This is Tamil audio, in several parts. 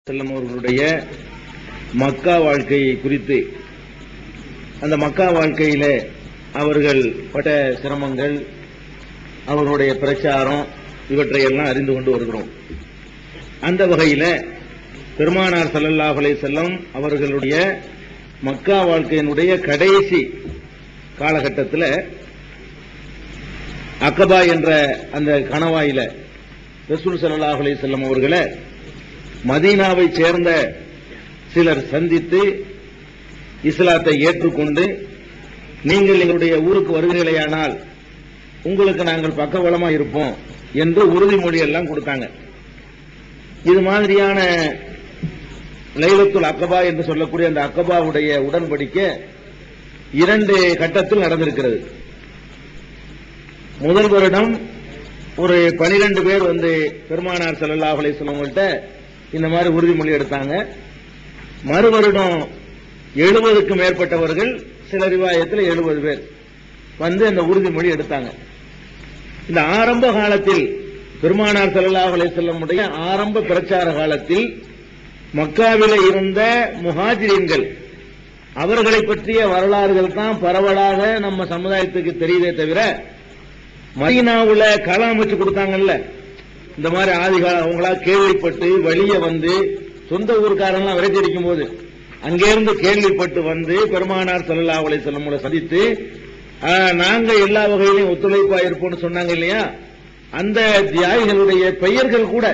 செல்லம் அவர்களுடைய மக்கா வாழ்க்கையை குறித்து, அந்த மக்கா வாழ்க்கையில அவர்கள் பட்ட சிரமங்கள், அவர்களுடைய பிரச்சாரம், இவற்றையெல்லாம் அறிந்து கொண்டு வருகிறோம். அந்த வகையில பெருமானார் ஸல்லல்லாஹு அலைஹி வஸல்லம் அவர்களுடைய மக்கா வாழ்க்கையினுடைய கடைசி காலகட்டத்தில் அக்கபா என்ற அந்த கணவாயில ரசூல் ஸல்லல்லாஹு அலைஹி வஸல்லம் அவர்களை மதீனாவை சேர்ந்த சிலர் சந்தித்து இஸ்லாத்தை ஏற்றுக்கொண்டு, நீங்கள் எங்களுடைய ஊருக்கு வருகிறீர்களேயானால் உங்களுக்கு நாங்கள் பக்கபலமா இருப்போம் என்று உறுதிமொழி எல்லாம் கொடுத்தாங்க. இது மாதிரியான லைலத்துல் அக்கபா என்று சொல்லக்கூடிய அந்த அக்கபாவுடைய உடன்படிக்கை 2 கட்டத்தில் நடந்திருக்கிறது. முதல் வருடம் ஒரு 12 பேர் வந்து பெருமானார் ஸல்லல்லாஹு அலைஹி வஸல்லம் கிட்ட இந்த மாதிரி உறுதிமொழி எடுத்தாங்க. மறு வருடம் 70க்கு மேற்பட்டவர்கள், சில ரிவாயத்தில் 70 பேர் வந்து அந்த உறுதிமொழி எடுத்தாங்க. இந்த ஆரம்ப காலத்தில் பெருமானார் ஸல்லல்லாஹு அலைஹி வஸல்லம் உடைய ஆரம்ப பிரச்சார காலத்தில் மக்காவிலே இருந்த முஹாஜிரீன்கள், அவர்களை பற்றிய வரலாறுகள் தான் பரவலாக நம்ம சமுதாயத்துக்கு தெரியுதே தவிர, மதீனாவுல களம் அமைச்சு கொடுத்தாங்கல்ல, இந்த மாதிரி ஆதிகால அவங்களா கேள்விப்பட்டு வழிய வந்து சொந்த ஊருக்காரங்களாம் விரட்டி அடிக்கும் போது அங்கிருந்து கேள்விப்பட்டு வந்து பெருமானார் ஸல்லல்லாஹு அலைஹி வஸல்லம் சந்தித்து நாங்க எல்லா வகையிலையும் ஒத்துழைப்பா இருப்போம்னு சொன்னாங்க இல்லையா, அந்த தியாகிகளுடைய பெயர்கள் கூட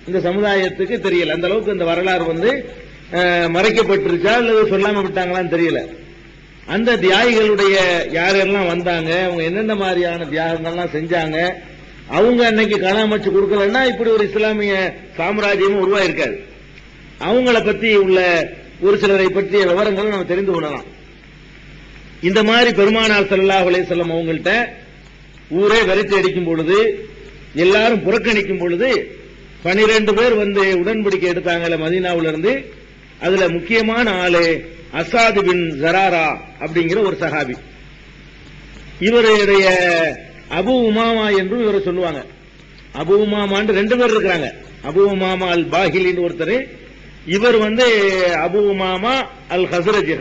இந்த சமுதாயத்துக்கு தெரியல. அந்த அளவுக்கு இந்த வரலாறு வந்து மறைக்கப்பட்டிருச்சா அல்லது சொல்லாம விட்டாங்களான்னு தெரியல. அந்த தியாகிகளுடைய யாரெல்லாம் வந்தாங்க, அவங்க என்னென்ன மாதிரியான தியாகங்கள்லாம் செஞ்சாங்க, அவங்க அன்னைக்கு களம் அமைச்சு கொடுக்கலன்னா இப்படி ஒரு இஸ்லாமிய சாம்ராஜ்யமும் உருவாயிருக்காது. அவங்கள பத்தி உள்ள ஒரு சிலரை பற்றிய விவரங்களை நம்ம தெரிந்து கொள்ளலாம். இந்த மாதிரி பெருமானார் ஸல்லல்லாஹு அலைஹி வஸல்லம் அவங்கள்ட்ட ஊரே விரட்டி அடிக்கும் பொழுது, எல்லாரும் புறக்கணிக்கும் பொழுது 12 பேர் வந்து உடன்படிக்கை எடுத்தாங்கல்ல மதீனாவுல இருந்து. அதுல முக்கியமான ஆளு அசாத் பின் ஜராரா அப்படிங்கிற ஒரு சஹாபி. இவருடைய அபு உமாமா என்று இவரை சொல்லுவாங்க. அபு உமாமான்னு 2 பேர் இருக்கிறாங்க. அபு உமாமா அல் பாஹிலின்னு ஒருத்தர், இவர் வந்து அபு உமாமா அல் ஹஸ்ரஜ்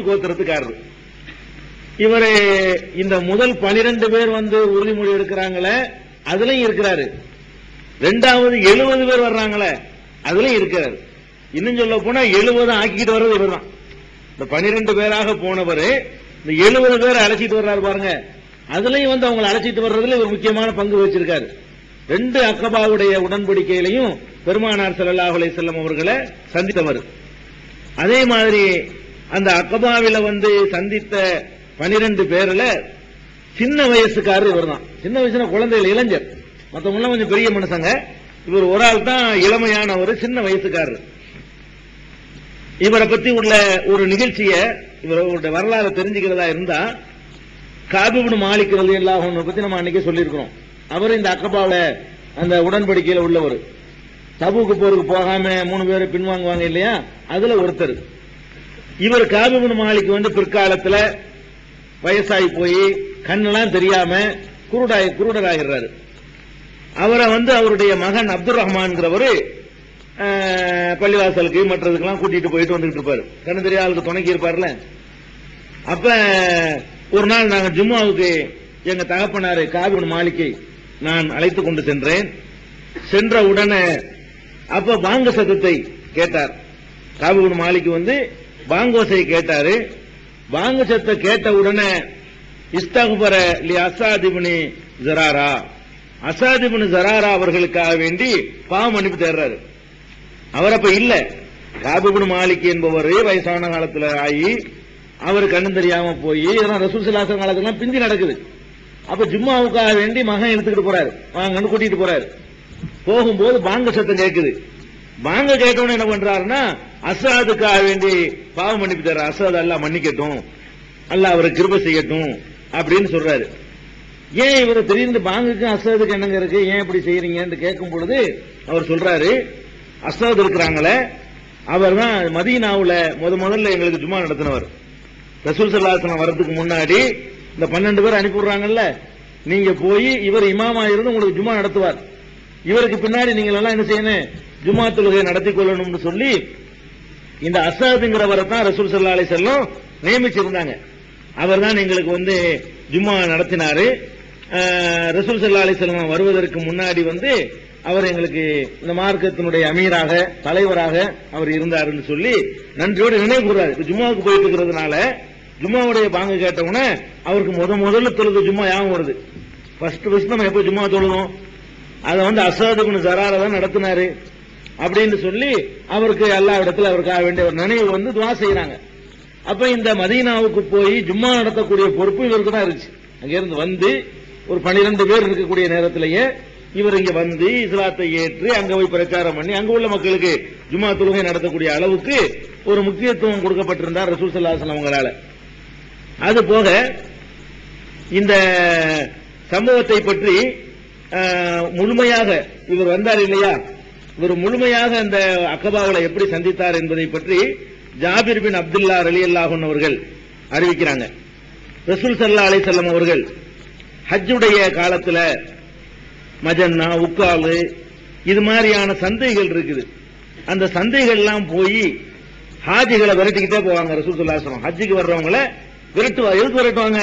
கோத்திரத்துக்காரர். இவரு இந்த முதல் 12 பேர் வந்து உறுதிமொழி எடுக்கிறாங்களே அதுலயும் இருக்கிறாரு. 2வது 70 பேர் வர்றாங்களே அதுலயும் இருக்கிறாரு. இன்னும் சொல்ல போனா 70 ஆக்கிட்டு வர்றது இவர் தான். இந்த 12 பேராக போனவர் இந்த 70 பேரை அழைச்சிட்டு வர்றாரு பாருங்க. அதுலயும் வந்து அவங்களை அழைச்சிட்டு வர்றதுல ஒரு முக்கியமான பங்கு வச்சிருக்காரு. 2 அக்கபாவுடைய உடன்படிக்கையிலையும் பெருமானார் ஸல்லல்லாஹு அலைஹி வஸல்லம் அவர்களை சந்தித்தவர். அதே மாதிரி அந்த அக்கபாவில வந்து சந்தித்த 12 பேர்ல சின்ன வயசுக்காரர் இவர் தான். சின்ன வயசுல குழந்தைகள், இளைஞர், மற்றவங்க எல்லாம் கொஞ்சம் பெரிய மனுஷங்க. இவர் ஒரு ஆள் தான் இளமையான ஒரு சின்ன வயசுக்காரர். இவரை பத்தி உள்ள ஒரு நிகழ்ச்சியை, இவருடைய வரலாறு தெரிஞ்சுக்கிறதா இருந்தா, காப் இப்னு மாலிக் ரலியல்லாஹு அன்ஹு பத்தி நம்ம அன்னைக்கே சொல்லியிருக்கிறோம். அவர் இந்த அக்கபாவில அந்த உடன்படிக்கையில உள்ளவர். தபூக்கு போருக்கு போகாம 3 பேர் பின்வாங்குவாங்க இல்லையா, அதுல ஒருத்தர். இவர் காப் இப்னு மாலிக் வந்து பிற்காலத்துல வயசாகி போய் கண்ணெல்லாம் தெரியாம குருடராகிறாரு. அவரை வந்து அவருடைய மகன் அப்துல் ரஹ்மான்ங்கிறவரு பள்ளிவாசலுக்கு மற்றதுக்கெல்லாம் கூட்டிட்டு போயிட்டு வந்துட்டு இருப்பாரு. கண்ணு தெரியாத துணைக்கி இருப்பார்ல. அப்ப ஒரு நாள் நாங்க ஜும்மாவுக்கு எங்க தகப்பனாரு காப் இப்னு மாலிக்கை நான் அழைத்துக் கொண்டு சென்றேன். சென்ற உடனே அப்ப பாங்க சத்தத்தை கேட்டார். காப் இப்னு மாலிக் வந்து பாங்கோசை கேட்டாரு. பாங்க சத்தத்தை கேட்ட உடனே இஸ்தக்பர லி அசாத் இப்னு ஜராரா, அசாத் இப்னு ஜராரா அவர்களுக்காக வேண்டி பாவ மன்னிப்பு தேடுறாரு. அவர் அப்ப இல்ல. காப் இப்னு மாலிக் என்பவர் வயசான காலத்துல ஆகி அவர் கண்ணு தெரியாம போய், இதெல்லாம் ரசூல் ஸல்லல்லாஹு அலைஹி வஸல்லம் காலத்துல பிந்தி நடக்குது. அப்ப ஜும்மாவுக்காக வேண்டி மகன் எடுத்துக்கிட்டு போறாரு, வாங்கன்னு கூட்டிட்டு போறாரு. போகும்போது பாங்க சத்தம் கேட்குது. பாங்க கேட்டவன என்ன பண்றாருன்னா, அசாதுக்காக வேண்டி பாவ மன்னிப்பு தர்ற, அசாத் அல்லாஹ் மன்னிக்கட்டும், அல்லாஹ் அவரை கிருபை செய்யட்டும் அப்படின்னு சொல்றாரு. ஏன் இவரை தெரிந்து பாங்குக்கு அசாதுக்கு என்னங்க இருக்கு, ஏன் இப்படி செய்யறீங்கன்னு கேட்கும் பொழுது அவர் சொல்றாரு, அசாத் இருக்கிறாங்களே அவர் தான் மதீனாவுல முதல்ல எங்களுக்கு ஜும்மா நடத்தினவர். ரசூல் ஸல்லல்லாஹு அலைஹி வஸல்லம் வரதுக்கு முன்னாடி இந்த 12 பேர் அனுப்பிடுறாங்கல்ல, நீங்க போய் இவர் இமாமா இருந்து உங்களுக்கு ஜும்மா நடத்துவார். இவருக்கு பின்னாடி நீங்கள் எல்லாம் என்ன செய்யணும், ஜும்மா தொழுகை நடத்தி கொள்ளணும்னு சொல்லி இந்த அசாதுங்கிறவரை தான் ரசூல் ஸல்லல்லாஹு அலைஹி வஸல்லம் நியமிச்சிருந்தாங்க. அவர் தான் எங்களுக்கு வந்து ஜும்மா நடத்தினாரு. ரசூல் ஸல்லல்லாஹு அலைஹி வஸல்லம் வருவதற்கு முன்னாடி வந்து அவர் எங்களுக்கு இந்த மார்க்கத்தினுடைய அமீராக தலைவராக அவர் இருந்தாருன்னு சொல்லி நன்றியோடு நினைவு கூறாரு. ஜும்மாவுக்கு போயிட்டு இருக்கிறதுனால ஜும்மாவுடைய பாங்கு கேட்டவுடனே அவருக்கு முதல்ல தொழுது ஜும்மா ஞாபகம் வருது. ஃபர்ஸ்ட் நம்ம எப்போ ஜும்மா தொழுதோம், அதை வந்து அஸாத் இப்னு ஸராரா தான் நடத்தினாரு அப்படின்னு சொல்லி அவருக்கு அல்லாஹ் இடத்துல அவருக்காக வேண்டிய ஒரு நினைவு வந்து துஆ செய்யறாங்க. அப்ப இந்த மதீனாவுக்கு போய் ஜும்மா நடத்தக்கூடிய பொறுப்பு இவருக்கு தான் இருந்துச்சு. அங்கிருந்து வந்து ஒரு 12 பேர் இருக்கக்கூடிய நேரத்திலேயே இவர் இங்க வந்து இஸ்லாத்தை ஏற்று அங்க போய் பிரச்சாரம் பண்ணி அங்க உள்ள மக்களுக்கு ஜும்மா தொழுகை நடத்தக்கூடிய அளவுக்கு ஒரு முக்கியத்துவம் கொடுக்கப்பட்டிருந்தார் ரசூல் ஸல்லல்லாஹு அலைஹி வஸல்லம் அவங்களால. அது போக இந்த சம்பவத்தை பற்றி முழுமையாக இவர் வந்தார் இல்லையா, இவர் முழுமையாக அந்த அக்கபாவில் எப்படி சந்தித்தார் என்பதை பற்றி ஜாபிர் பின் அப்துல்லா ரலியல்லாஹு அன்ஹு அவர்கள் அறிவிக்கிறாங்க. ரசூல் ஸல்லல்லாஹு அலைஹி வஸல்லம் அவர்கள் ஹஜ்ஜுடைய காலத்துல மஜன்னா உக்காலு இது மாதிரியான சந்தைகள் இருக்குது. அந்த சந்தைகள் எல்லாம் போய் ஹாஜிகளை விரட்டிக்கிட்டே போவாங்க. ரசூல் ஸல்லல்லாஹு அலைஹி வஸல்லம் ஹஜ்ஜுக்கு வர்றவங்களை எதுக்கு விரட்டுவாங்க,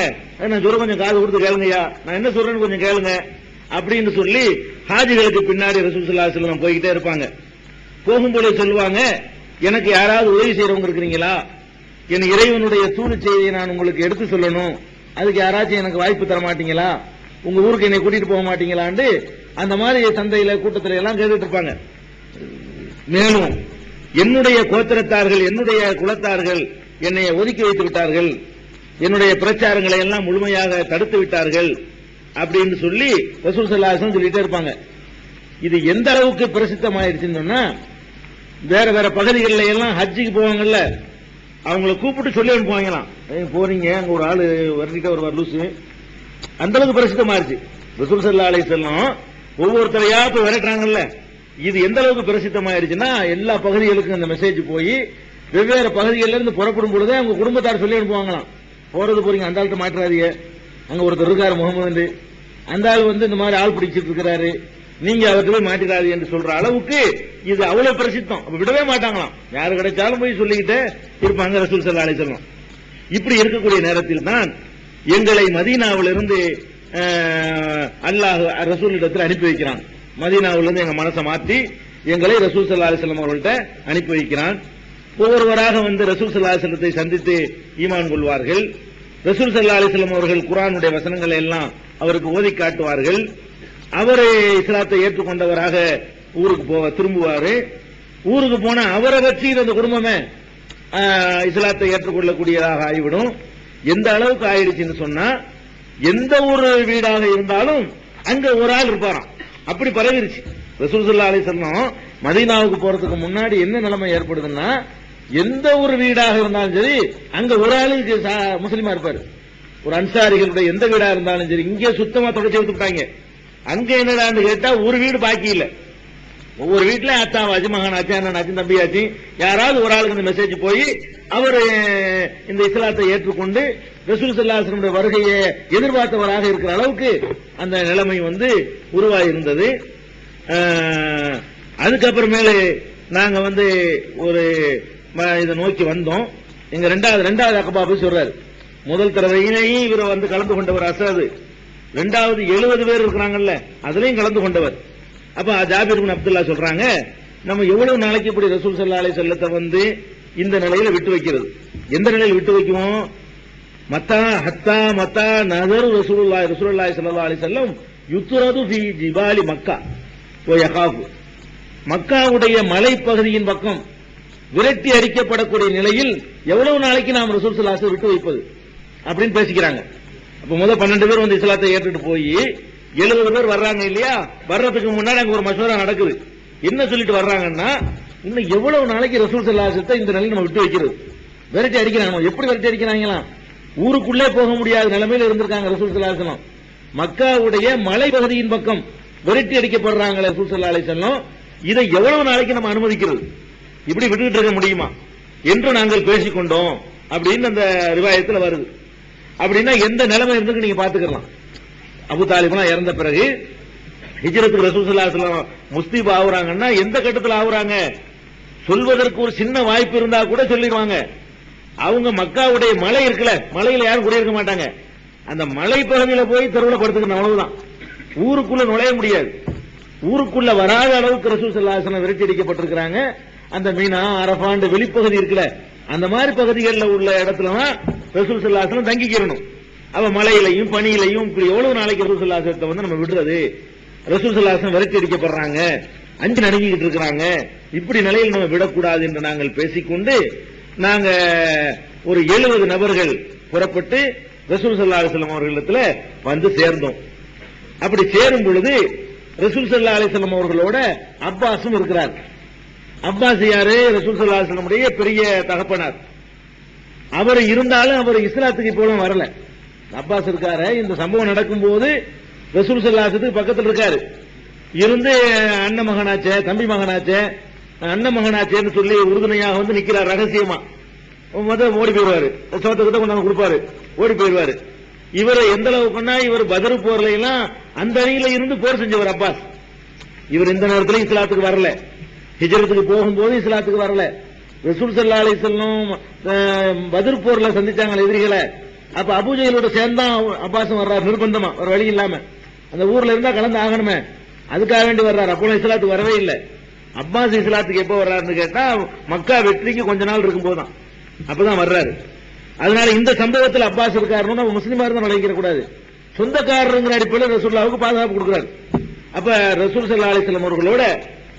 நான் சொல்ல கொஞ்சம் காது கொடுத்து கேளுங்கய்யா, நான் என்ன சொல்றேன்னு கொஞ்சம் கேளுங்க அப்படின்னு சொல்லி ஹாஜிகளுக்கு பின்னாடி ரசூல் ஸல்லல்லாஹு அலைஹி வஸல்லம் போய்கிட்டே இருப்பாங்க. போகும்போது சொல்லுவாங்க, எனக்கு யாராவது உதவி செய்யறவங்க இருக்கிறீங்களா, என் இறைவனுடைய தூது செய்தியை நான் உங்களுக்கு எடுத்து சொல்லணும், அதுக்கு யாராச்சும் எனக்கு வாய்ப்பு தர மாட்டீங்களா, உங்க ஊருக்கு என்னை கூட்டிட்டு போக மாட்டீங்களான்னு அந்த மாதிரி சந்தையில கூட்டத்தில் எல்லாம் கேட்டுட்டு இருப்பாங்க. மேலும் என்னுடைய கோத்திரத்தார்கள் என்னுடைய குலத்தார்கள் என்னை ஒதுக்கி வைத்து விட்டார்கள், என்னுடைய பிரச்சாரங்களை எல்லாம் முழுமையாக தடுத்து விட்டார்கள் அப்படின்னு சொல்லி ரசூல் ஸல்லல்லாஹு அலைஹி வஸல்லம் சொல்லிட்டே இருப்பாங்க. இது எந்த அளவுக்கு பிரசித்தமாயிருச்சுன்னு சொன்னா, வேற வேற பகுதிகளில் எல்லாம் ஹஜ்ஜிக்கு போவாங்கல்ல, அவங்களை கூப்பிட்டு சொல்லி அனுப்புவாங்களாம், போறீங்க அங்க ஒரு ஆளு வரட்டிட்ட ஒரு லூசு, அந்த அளவுக்கு பிரசித்தமாயிருச்சு. ரசூல் ஸல்லல்லாஹு அலைஹி வஸல்லம் ஒவ்வொருத்தரையா போய் விரட்டுறாங்கல்ல, இது எந்த அளவுக்கு பிரசித்தமாயிருச்சுன்னா எல்லா பகுதிகளுக்கும் அந்த மெசேஜ் போய் வெவ்வேறு பகுதிகளில் இருந்து புறப்படும் பொழுதே அவங்க குடும்பத்தார் சொல்லி அனுப்புவாங்களாம், போறது போறீங்க அந்த ஆள்கிட்ட மாற்றாதீங்க, அங்க ஒருத்தர் இருக்காரு முகமது, அந்த ஆள் வந்து இந்த மாதிரி ஆள் பிடிச்சிட்டு இருக்கிறாரு, நீங்க அவர்கிட்ட போய் மாட்டிடாது என்று சொல்ற அளவுக்கு இது அவ்வளவு பிரசித்தம். விடவே மாட்டாங்களாம், யாரு கிடைச்சாலும் போய் சொல்லிக்கிட்டே இருப்பாங்க ரசூல் ஸல்லல்லாஹு அலைஹி வஸல்லம். இப்படி இருக்கக்கூடிய நேரத்தில் தான் எங்களை மதீனாவிலிருந்து அல்லாஹ் ரசூலிடத்தில் அனுப்பி வைக்கிறான். மதீனாவிலிருந்து எங்க மனசை மாற்றி எங்களை ரசூல் ஸல்லல்லாஹு அலைஹி வஸல்லம் அவர்கள்ட்ட அனுப்பி வைக்கிறான். ஒவ்வொருவராக வந்து ரசூல் ஸல்லல்லாஹு அலைஹி வஸல்லத்தை சந்தித்து ஈமான் கொள்வார்கள். ரசூல் ஸல்லல்லாஹு அலைஹி வஸல்லம் அவர்கள் குர்ஆனுடைய வசனங்களை எல்லாம் அவருக்கு ஓதி காட்டுவார்கள். அவரே இஸ்லாத்தை ஏற்றுக்கொண்டவராக ஊருக்கு திரும்புவாரு. ஊருக்கு போன அவரை வச்சு அந்த குடும்பமே இஸ்லாத்தை ஏற்றுக்கொள்ளக்கூடியதாக ஆகிவிடும். எந்த அளவுக்கு ஆயிடுச்சுன்னு சொன்னா, எந்த ஒரு வீடாக இருந்தாலும் அங்க ஒரு ஆள் இருப்பாராம், அப்படி பரவிருச்சு. ரசூல் ஸல்லல்லாஹு அலைஹி வஸல்லம் மதீனாவுக்கு போறதுக்கு முன்னாடி என்ன நிலைமை ஏற்படுதுன்னா, எந்த ஒரு வீடாக இருந்தாலும் சரி அங்க ஒரு ஆளு முஸ்லிமா இருப்பாரு. ஒரு அன்சாரிகளுடைய எந்த வீடா இருந்தாலும் சரி, இங்கே சுத்தமா தொடச்சி விட்டுட்டாங்க. அங்க என்னடான்னு கேட்டா ஒரு வீடு பாக்கி இல்ல. ஒவ்வொரு வீட்டுல அத்தாவாச்சு மகனாச்சு அண்ணனாச்சு தம்பியாச்சு யாராவது ஒரு ஆளுக்கு இந்த மெசேஜ் போய் அவர் இந்த இஸ்லாத்தை ஏற்றுக்கொண்டு ரசூல் ஸல்லல்லாஹு அலைஹி வஸல்லம் வருகையை எதிர்பார்த்தவராக இருக்கிற அளவுக்கு அந்த நிலைமை வந்து உருவாகி இருந்தது. அதுக்கப்புறமேலே நாங்க வந்து ஒரு இதை நோக்கி வந்தோம். எங்க ரெண்டாவது அக்கபா போய் சொல்றாரு, முதல் தடவையிலேயும் இவர் வந்து கலந்து கொண்டவர் அசாது, ரெண்டாவது 70 பேர் இருக்கிறாங்கல்ல அதுலயும் கலந்து கொண்டவர். அப்ப ஜாபிர் பின் அப்துல்லா சொல்றாங்க, நம்ம எவ்வளவு நாளைக்கு இப்படி ரசூல் ஸல்லல்லாஹு அலைஹி வஸல்லம் வந்து இந்த நிலையில விட்டு வைக்கிறது, எந்த நிலையில் விட்டு வைக்குவோம், மத்தா நதரு ரசூலுல்லாஹி ஸல்லல்லாஹு அலைஹி வஸல்லம் யுத்ரது ஃபீ ஜிபாலி மக்கா வ யகாஃபு, மக்காவுடைய மலைப்பகுதியின் பக்கம் விரட்டி அடிக்கப்படக்கூடிய நிலையில் எவ்வளவு நாளைக்கு நாம் ரசூல் ஸல்லல்லாஹு அலைஹி வஸல்லம் விட்டு வைப்பது அப்படின்னு பேசிக்கிறாங்க. அப்ப முதல் 12 பேர் வந்து இஸ்லாத்தை ஏற்றுட்டு போய் 70 பேர் வர்றாங்க இல்லையா, வர்றதுக்கு முன்னாடி அங்க ஒரு மசோரா நடக்குது. என்ன சொல்லிட்டு வர்றாங்கன்னா, இன்னும் எவ்வளவு நாளைக்கு ரசூல் ஸல்லல்லாஹு அலைஹி வஸல்லம் இந்த நிலையில் நம்ம விட்டு வைக்கிறது, விரட்டி அடிக்கிறாங்க. எப்படி விரட்டி அடிக்கிறாங்களாம், ஊருக்குள்ளே போக முடியாத நிலைமையில் இருந்திருக்காங்க ரசூல் ஸல்லல்லாஹு அலைஹி வஸல்லம். மக்காவுடைய மலை பகுதியின் பக்கம் விரட்டி அடிக்கப்படுறாங்க ரசூல் ஸல்லல்லாஹு அலைஹி வஸல்லம். இதை எவ்வளவு நாளைக்கு நம்ம அனுமதிக்கிறது, இப்படி விட்டுக்கிட்டு இருக்க முடியுமா என்று நாங்கள் பேசிக்கொண்டோம் அப்படின்னு அந்த ரிவாயத்தில் வருது. அப்படின்னா எந்த நிலைமை இருந்து நீங்க பாத்துக்கலாம். அபு தாலிப்லாம் இறந்த பிறகு ஹிஜ்ரத்துக்கு ரசூல் ஸல்லல்லாஹு அலைஹி வஸல்லம் முஸ்தீப் ஆகுறாங்கன்னா எந்த கட்டத்தில் ஆகுறாங்க? சொல்வதற்கு ஒரு சின்ன வாய்ப்பு இருந்தா கூட சொல்லிடுவாங்க. அவங்க மக்காவுடைய மலை இருக்குல்ல, மலையில யாரும் குடியிருக்க மாட்டாங்க. அந்த மலை பகுதியில் போய் தெருவில் படுத்துக்கணும், அவ்வளவுதான். ஊருக்குள்ள நுழைய முடியாது. ஊருக்குள்ள வராத அளவுக்கு ரசூல் ஸல்லல்லாஹு அலைஹி வஸல்லம் விரட்டி அடிக்கப்பட்டிருக்கிறாங்க. அந்த மீனா அரஃபாண்ட் வெளிப்பகுதி இருக்குல்ல, அந்த மாதிரி பகுதிகளில் உள்ள இடத்துலதான் ரசூல் ஸல்லல்லாஹு அலைஹி வஸல்லம் தங்கிக்கிறணும். அவ மலையிலையும் பனியிலையும் இப்படி எவ்வளவு நாளைக்கு ரசூல் ஸல்லல்லாஹு அலைஹி வஸல்லம் வந்து நம்ம விடுறது? ரசூல் ஸல்லல்லாஹு அலைஹி வஸல்லம் விரட்டி அடிக்கப்படுறாங்க, அஞ்சு நடுங்கிட்டு இருக்கிறாங்க, இப்படி நிலையில் நம்ம விடக்கூடாது என்று நாங்கள் பேசிக்கொண்டு நாங்க ஒரு 70 நபர்கள் புறப்பட்டு ரசூல் ஸல்லல்லாஹு அலைஹி வஸல்லம் அவர்களிடத்துல வந்து சேர்ந்தோம். அப்படி சேரும் பொழுது ரசூல் ஸல்லல்லாஹு அலைஹி வஸல்லம் அவர்களோட அப்பாஸும் இருக்கிறார். அப்பாஸ் யாரு? ரசூல் ஸல்லல்லாஹு அலைஹி வஸல்லம் உடைய பெரிய தகப்பனார். அவர் இருந்தாலும் அவர் இஸ்லாத்துக்கு இப்போவும் வரல. அப்பாஸ் இருக்காரு. இந்த சம்பவம் நடக்கும் போது ரசூல் ஸல்லல்லாஹு அலைஹி வஸல்லம் பக்கத்தில் இருக்காரு. இருந்து அண்ணன் மகனாச்சே, தம்பி மகனாச்சே, அண்ணன் மகனாச்சேன்னு சொல்லி உறுதுணையாக வந்து நிக்கிறார் ரகசியமா. ஓடி போயிருவாரு, சோத்தத்தை கொண்டாந்து கொடுப்பாரு, ஓடி போயிருவாரு. இவரை எந்த அளவுக்குன்னா இவர் பத்ர் போர்ல எல்லாம் அந்த அணியில இருந்து போர் செஞ்சவர் அப்பாஸ். இவர் இந்த நேரத்தில் இஸ்லாத்துக்கு வரல, ஹிஜ்ரத்துக்கு போகும்போது இஸ்லாத்துக்கு வரல. ரசூல் ஸல்லல்லாஹு அலைஹி வஸல்லம் பத்ர் போர்ல சந்திச்சாங்க எதிரிகளை. அப்ப அபூஜஹலோட சேர்ந்தா அப்பாஸும் வர்றாரு நிர்பந்தமா, ஒரு வழி இல்லாம. அந்த ஊர்ல இருந்தா கலந்து ஆகணுமே, அதுக்காக வேண்டி வர்றாரு. அப்போ இஸ்லாத்துக்கு வரவே இல்லை. அப்பாஸ் இஸ்லாத்துக்கு எப்ப வர்றாருன்னு கேட்டா மக்கா வெற்றிக்கு கொஞ்ச நாள் இருக்கும் போதுதான், அப்பதான் வர்றாரு. அதனால இந்த சம்பவத்தில் அப்பாஸ் இருக்காருன்னு நம்ம முஸ்லிமா இருந்தா நுழைக்கிற கூடாது. சொந்தக்காரருங்கிற அடிப்படையில் ரசூலுல்லாஹ்வுக்கு பாதுகாப்பு கொடுக்கிறார். அப்ப ரசூல் ஸல்லல்லாஹு அலைஹி வஸல்லம் அவர்களோட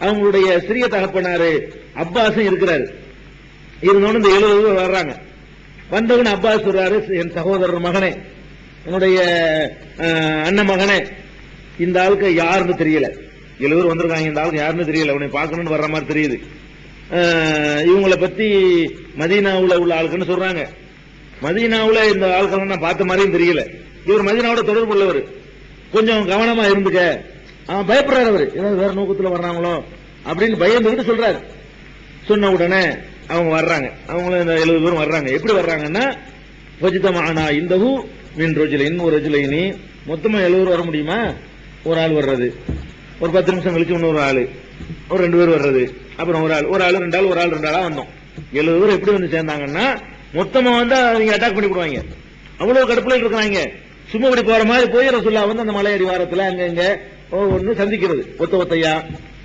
அவங்களுடைய சிறிய தகப்பனாரு அப்பாஸும் இருக்கிறாரு. இருந்தோன்னு இந்த 70 பேர் வர்றாங்க. வந்தவன் அப்பாஸ் சொல்றாரு, என் சகோதரர் மகனே, என்னுடைய அண்ணன் மகனே, இந்த ஆளுக்கு யாருன்னு தெரியல. 70 பேர் வந்திருக்காங்க, இந்த ஆளுக்கு யாருன்னு தெரியல, உன்னை பார்க்கணும்னு வர்ற மாதிரி தெரியுது. இவங்களை பத்தி மதீனாவுல உள்ள ஆளுக்குன்னு சொல்றாங்க. மதீனாவுல இந்த ஆட்கள் நான் பார்த்த மாதிரியும் தெரியல. இவர் மதீனாவோட தொடர்பு உள்ளவர், கொஞ்சம் கவனமா இருந்துக்க. அவன் பயப்படுறாரு, அவர் ஏதாவது வேற நோக்கத்துல வர்றாங்களோ அப்படின்னு பயந்துகிட்டு சொல்றாரு. சொன்ன உடனே அவங்க வர்றாங்க. அவங்களும் இந்த 70 பேரும் வர்றாங்க. எப்படி வர்றாங்கன்னா, வஜிதமானா இந்தஹு மின் ரஜுலைன் ஒரு ரஜுலைனி, மொத்தமா 70 பேர் வர முடியுமா? ஒரு ஆள் வர்றது, ஒரு 10 நிமிஷம் கழிச்சு இன்னொரு ஆளு, ஒரு 2 பேர் வர்றது, அப்புறம் ஒரு ஆள் 2 ஆள், ஒரு ஆள் 2 ஆளா வந்தோம். 70 பேர் எப்படி வந்து சேர்ந்தாங்கன்னா, மொத்தமா வந்து அவங்க அட்டாக் பண்ணி விடுவாங்க. அவ்வளவு கடுப்புல இருக்கிறாங்க. சும்மா இப்படி போற மாதிரி போய் ரசூலுல்லாஹ் வந்து அந்த மலையடி வாரத்துல அங்க ஒன்னு சந்திக்கிறது, ஒத்தையா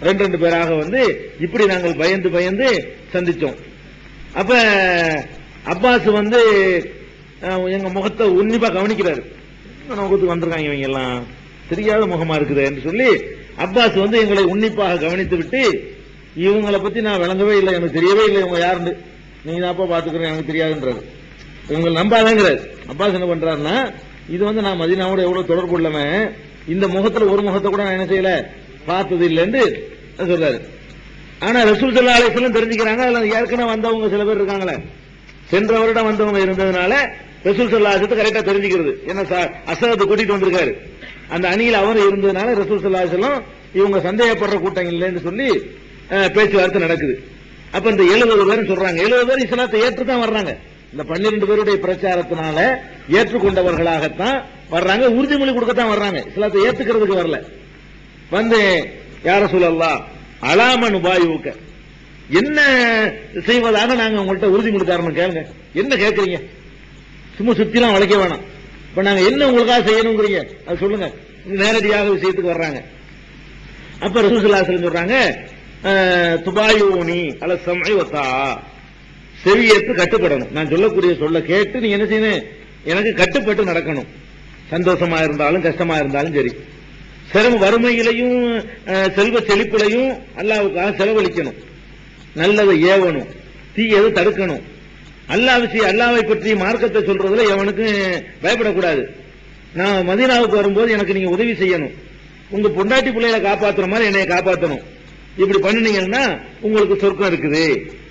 2 பேராக வந்து இப்படி நாங்கள் பயந்து சந்திச்சோம். அப்ப அப்பாஸ் வந்து எங்க முகத்தை உன்னிப்பா கவனிக்கிறாரு. முகத்துக்கு வந்திருக்காங்க இவங்க எல்லாம், தெரியாத முகமா இருக்குது என்று சொல்லி அப்பாஸ் வந்து எங்களை உன்னிப்பாக கவனித்து விட்டு, இவங்களை பத்தி நான் விளங்கவே இல்லை, எனக்கு தெரியவே இல்லை இவங்க யாருன்னு, நீங்க தான்ப்பா பாத்துக்கிறேன், எனக்கு தெரியாதுன்றாரு. இவங்க நம்பாதங்கிறாரு. அப்பாஸ் என்ன பண்றாருன்னா, இது வந்து நான் மதீனாவோட எவ்வளவு தொடர்பு உள்ளவன், இந்த முகத்துல ஒரு முகத்தை கூட நான் என்ன செய்யல, பார்த்தது இல்லைன்னு சொல்றாரு. ஆனா ரசூல் ஸல்லல்லாஹு அலைஹி வஸல்லம் தெரிஞ்சுக்கிறாங்க. அதுல ஏற்கனவே வந்தவங்க சில பேர் இருக்காங்களே, சென்ற வருடம் வந்தவங்க இருந்ததுனால ரசூல் ஸல்லல்லாஹு அலைஹி வஸல்லம் கரெக்டா தெரிஞ்சுக்கிறது. என்ன அசரத்தை கூட்டிட்டு வந்திருக்காரு, அந்த அணியில் அவர் இருந்ததுனால ரசூல் ஸல்லல்லாஹு அலைஹி வஸல்லம் இவங்க சந்தேகப்படுற கூட்டம் இல்லைன்னு சொல்லி பேச்சுவார்த்தை நடக்குது. அப்ப இந்த 70 பேரும் சொல்றாங்க, 70 பேர் இஸ்லாத்தை ஏற்றுதான் வர்றாங்க. இந்த 12 பேருடைய பிரச்சாரத்தினால ஏற்றுக்கொண்டவர்களாகத்தான் வர்றாங்க, உறுதிமொழி கொடுக்கத்தான் வர்றாங்க, இஸ்லாத்தை ஏத்துக்கிறதுக்கு வரல. வந்து யா ரசூலல்லாஹ் அலாமன் உபாயுக்க, என்ன செய்வதாக நாங்க உங்கள்கிட்ட உறுதிமொழி தரணும், கேளுங்க, என்ன கேட்கறீங்க, சும்மா சுத்திலாம் வளைக்க வேணாம், இப்ப நாங்க என்ன உங்களுக்காக செய்யணுங்கிறீங்க அது சொல்லுங்க. நேரடியாக விஷயத்துக்கு வர்றாங்க. அப்ப ரசூல் ஸல்லல்லாஹு அலைஹி வஸல்லம் சொல்றாங்க, துபாயூனி அல சம்இ வ தஆ, செவியேற்று கட்டுப்படணும், நான் சொல்லக்கூடிய சொல்ல கேட்டு நீ என்ன செய்யணும், எனக்கு கட்டுப்பட்டு நடக்கணும். சந்தோஷமா இருந்தாலும் கஷ்டமா இருந்தாலும் சரி, சிரம வறுமையிலையும் செல்வ செழிப்பிலையும் அல்லாஹ்வுக்காக செலவழிக்கணும், நல்லதை ஏவணும், தீயதை தடுக்கணும். அல்லாஹ்வை பற்றி மார்க்கத்தை சொல்றதுல எவனுக்கு பயப்படக்கூடாது. நான் மதீனாவுக்கு வரும்போது எனக்கு நீங்க உதவி செய்யணும், உங்க பொண்டாட்டி பிள்ளைகளை காப்பாத்துற மாதிரி என்னைய காப்பாற்றணும், இப்படி பண்ணினீங்கன்னா உங்களுக்கு சொர்க்கம் இருக்குது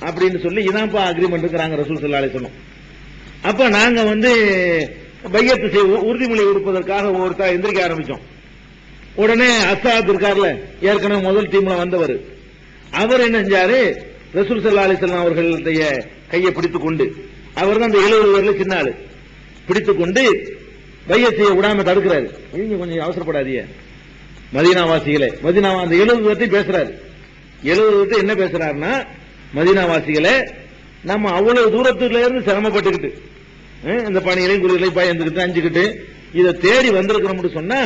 அப்படின்னு சொல்லி இதான்ப்பா அக்ரிமெண்ட் இருக்கிறாங்க ரசூல் ஸல்லல்லாஹு அலைஹி வஸல்லம். அப்ப நாங்க வந்து பையத்து உறுதிமொழி கொடுப்பதற்காக ஒருத்தர் எந்திரிக்க ஆரம்பிச்சோம். உடனே அஸ்ஸாத் இருக்கார்ல, ஏற்கனவே முதல் டீம்ல வந்தவர், அவர் என்ன செஞ்சாரு, ரசூல் ஸல்லல்லாஹு அலைஹி வஸல்லம் அவர்களுடைய கையை பிடித்துக் கொண்டு, அவர் தான் அந்த 70 பேர்ல சின்ன ஆளு, பிடித்துக் கொண்டு பையத் செய்ய விடாம தடுக்கிறாரு. நீங்க கொஞ்சம் அவசரப்படாதீங்க, மதீனாவாசிகளே, மதீனா அந்த 70 பேர்த்தையும் பேசுறாரு. 70 பேர்த்தை என்ன பேசுறாருன்னா, மதீனாவாசிகளே, நம்ம அவ்வளவு தூரத்துல இருந்து சிரமப்பட்டுக்கிட்டு இந்த பணிகளையும் குறிகளையும் பயந்துகிட்டு அஞ்சுக்கிட்டு இதை தேடி வந்திருக்கிறோம்னு சொன்னா,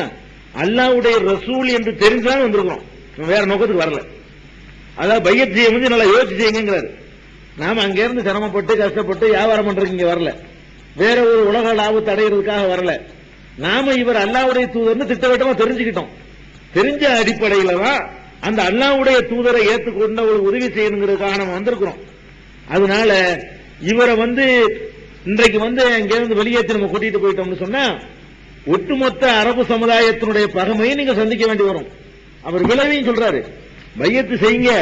அல்லாஹ்வுடைய ரசூல் என்று தெரிஞ்சாலும் வந்திருக்கிறோம், வேற நோக்கத்துக்கு வரல. அதாவது பையத் செய்ய முடிஞ்சு நல்லா யோசிச்சு செய்யுங்கிறாரு. நாம அங்க இருந்து சிரமப்பட்டு கஷ்டப்பட்டு வியாபாரம் பண்றதுக்கு இங்க வரல, வேற ஒரு உலக லாபத்தை அடைகிறதுக்காக வரல. நாம இவர் அல்லாஹ்வுடைய தூதர்னு திட்டவட்டமா தெரிஞ்சுக்கிட்டோம். தெரிஞ்ச அடிப்படையில தான் அந்த அல்லாஹ்வுடைய தூதரை ஏற்றுக்கொண்ட ஒரு உதவி செய்யணுங்கிறதுக்காக நம்ம வந்திருக்கிறோம். அதனால இவரை இன்றைக்கு இங்க இருந்து வெளியேற்றி நம்ம கூட்டிட்டு போயிட்டோம்னு சொன்னா, ஒட்டுமொத்த அரபு சமுதாயத்தினுடைய பகமையை நீங்க சந்திக்க வேண்டி வரும். அவர் விளைவையும் சொல்றாரு, பையத்து செய்யுங்க,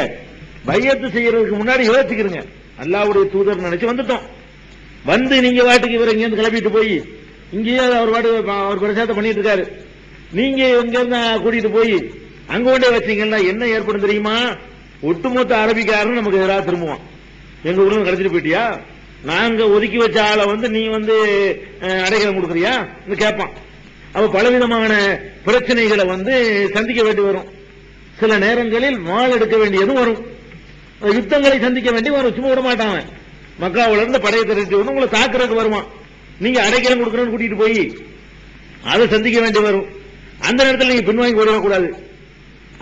பையத்து செய்யறதுக்கு முன்னாடி யோசிச்சுக்கிறீங்க, அல்லாஹ்வுடைய தூதர் நினைச்சு வந்துட்டோம். நீங்க வாட்டுக்கு இவர் இங்க இருந்து கிளப்பிட்டு போய் இங்கேயே அவர் வாட்டு அவர் பிரச்சாரத்தை பண்ணிட்டு இருக்காரு. நீங்க இங்க இருந்து கூட்டிட்டு போய் அங்க கொண்டே வச்சீங்கன்னா என்ன ஏற்படும் தெரியுமா? ஒட்டுமொத்த அரபிக்காரன் நமக்கு எதிராக திரும்புவான். எங்க ஊர்ல கிடைச்சிட்டு போயிட்டியா, நாங்க ஒதுக்கி வச்ச ஆளை நீ அடைக்கலம் கொடுக்குறியா கேட்பான். அப்ப பலவிதமான பிரச்சனைகளை சந்திக்க வேண்டி வரும். சில நேரங்களில் வாள் எடுக்க வேண்டியதும் வரும், யுத்தங்களை சந்திக்க வேண்டி வரும். சும்மா விட மாட்டாங்க. மக்காவுல இருந்து படையை திரட்டி உங்களை தாக்குறதுக்கு வருவான். நீங்க அடைக்கலம் கொடுக்கணும்னு கூட்டிட்டு போய் அதை சந்திக்க வேண்டி வரும். அந்த நேரத்தில் நீங்க பின்வாங்கி விடக்கூடாது.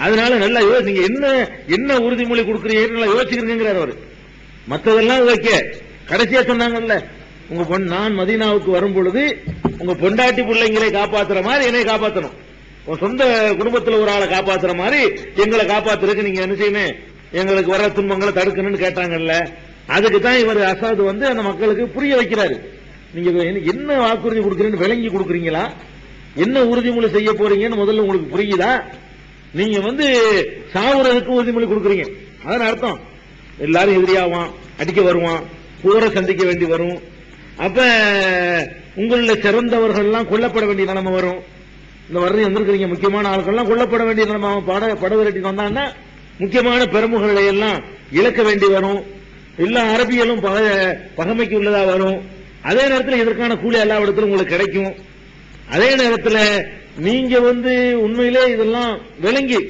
அதனால நல்லா நீங்க என்ன உறுதிமொழி கொடுக்குறீங்க நல்லா யோசிக்கிறீங்கிறார் அவர். மற்றதெல்லாம் வைக்க கடைசியா சொன்னாங்கல்ல, நான் மதீனாவுக்கு வரும் பொழுது உங்க பொண்டாட்டி பிள்ளைங்களை காப்பாத்துற மாதிரி என்னை காப்பாற்றணும், உன் சொந்த குடும்பத்தில் ஒரு ஆளை காப்பாத்துற மாதிரி எங்களை காப்பாத்துறதுக்கு நீங்க என்ன செய்யணும், எங்களுக்கு வர துன்பங்களை தடுக்கணும்னு கேட்டாங்கல்ல. அதுக்கு தான் இவர் அசாது அந்த மக்களுக்கு புரிய வைக்கிறாரு. நீங்க என்ன வாக்குறுதி கொடுக்குறீங்கன்னு விளங்கி கொடுக்குறீங்களா, என்ன உறுதிமொழி செய்ய போறீங்கன்னு முதல்ல உங்களுக்கு புரியுதா? நீங்க சாவுறதுக்கு உறுதிமொழி கொடுக்குறீங்க, அதான் அர்த்தம். எல்லாரும் எதிரியாவான், அடிக்க வருவான், போரை சந்திக்க வேண்டி வரும். அப்ப உங்கள சிறந்தவர்கள் எல்லாம் கொல்லப்பட வேண்டிய நிலைமை வரும். இந்த வர்றது வந்திருக்கிறீங்க முக்கியமான ஆட்கள் எல்லாம் கொல்லப்பட வேண்டிய நிலைமை, படவிரட்டி வந்தாங்கன்னா முக்கியமான பெருமுகளை எல்லாம் இழக்க வேண்டி வரும். எல்லா அரபியலும் பகைமைக்கு உள்ளதா வரும். அதே நேரத்தில் இதற்கான கூலி எல்லா இடத்திலும் உங்களுக்கு கிடைக்கும். அதே நேரத்தில் நீங்க உண்மையிலே இதெல்லாம் விளங்கி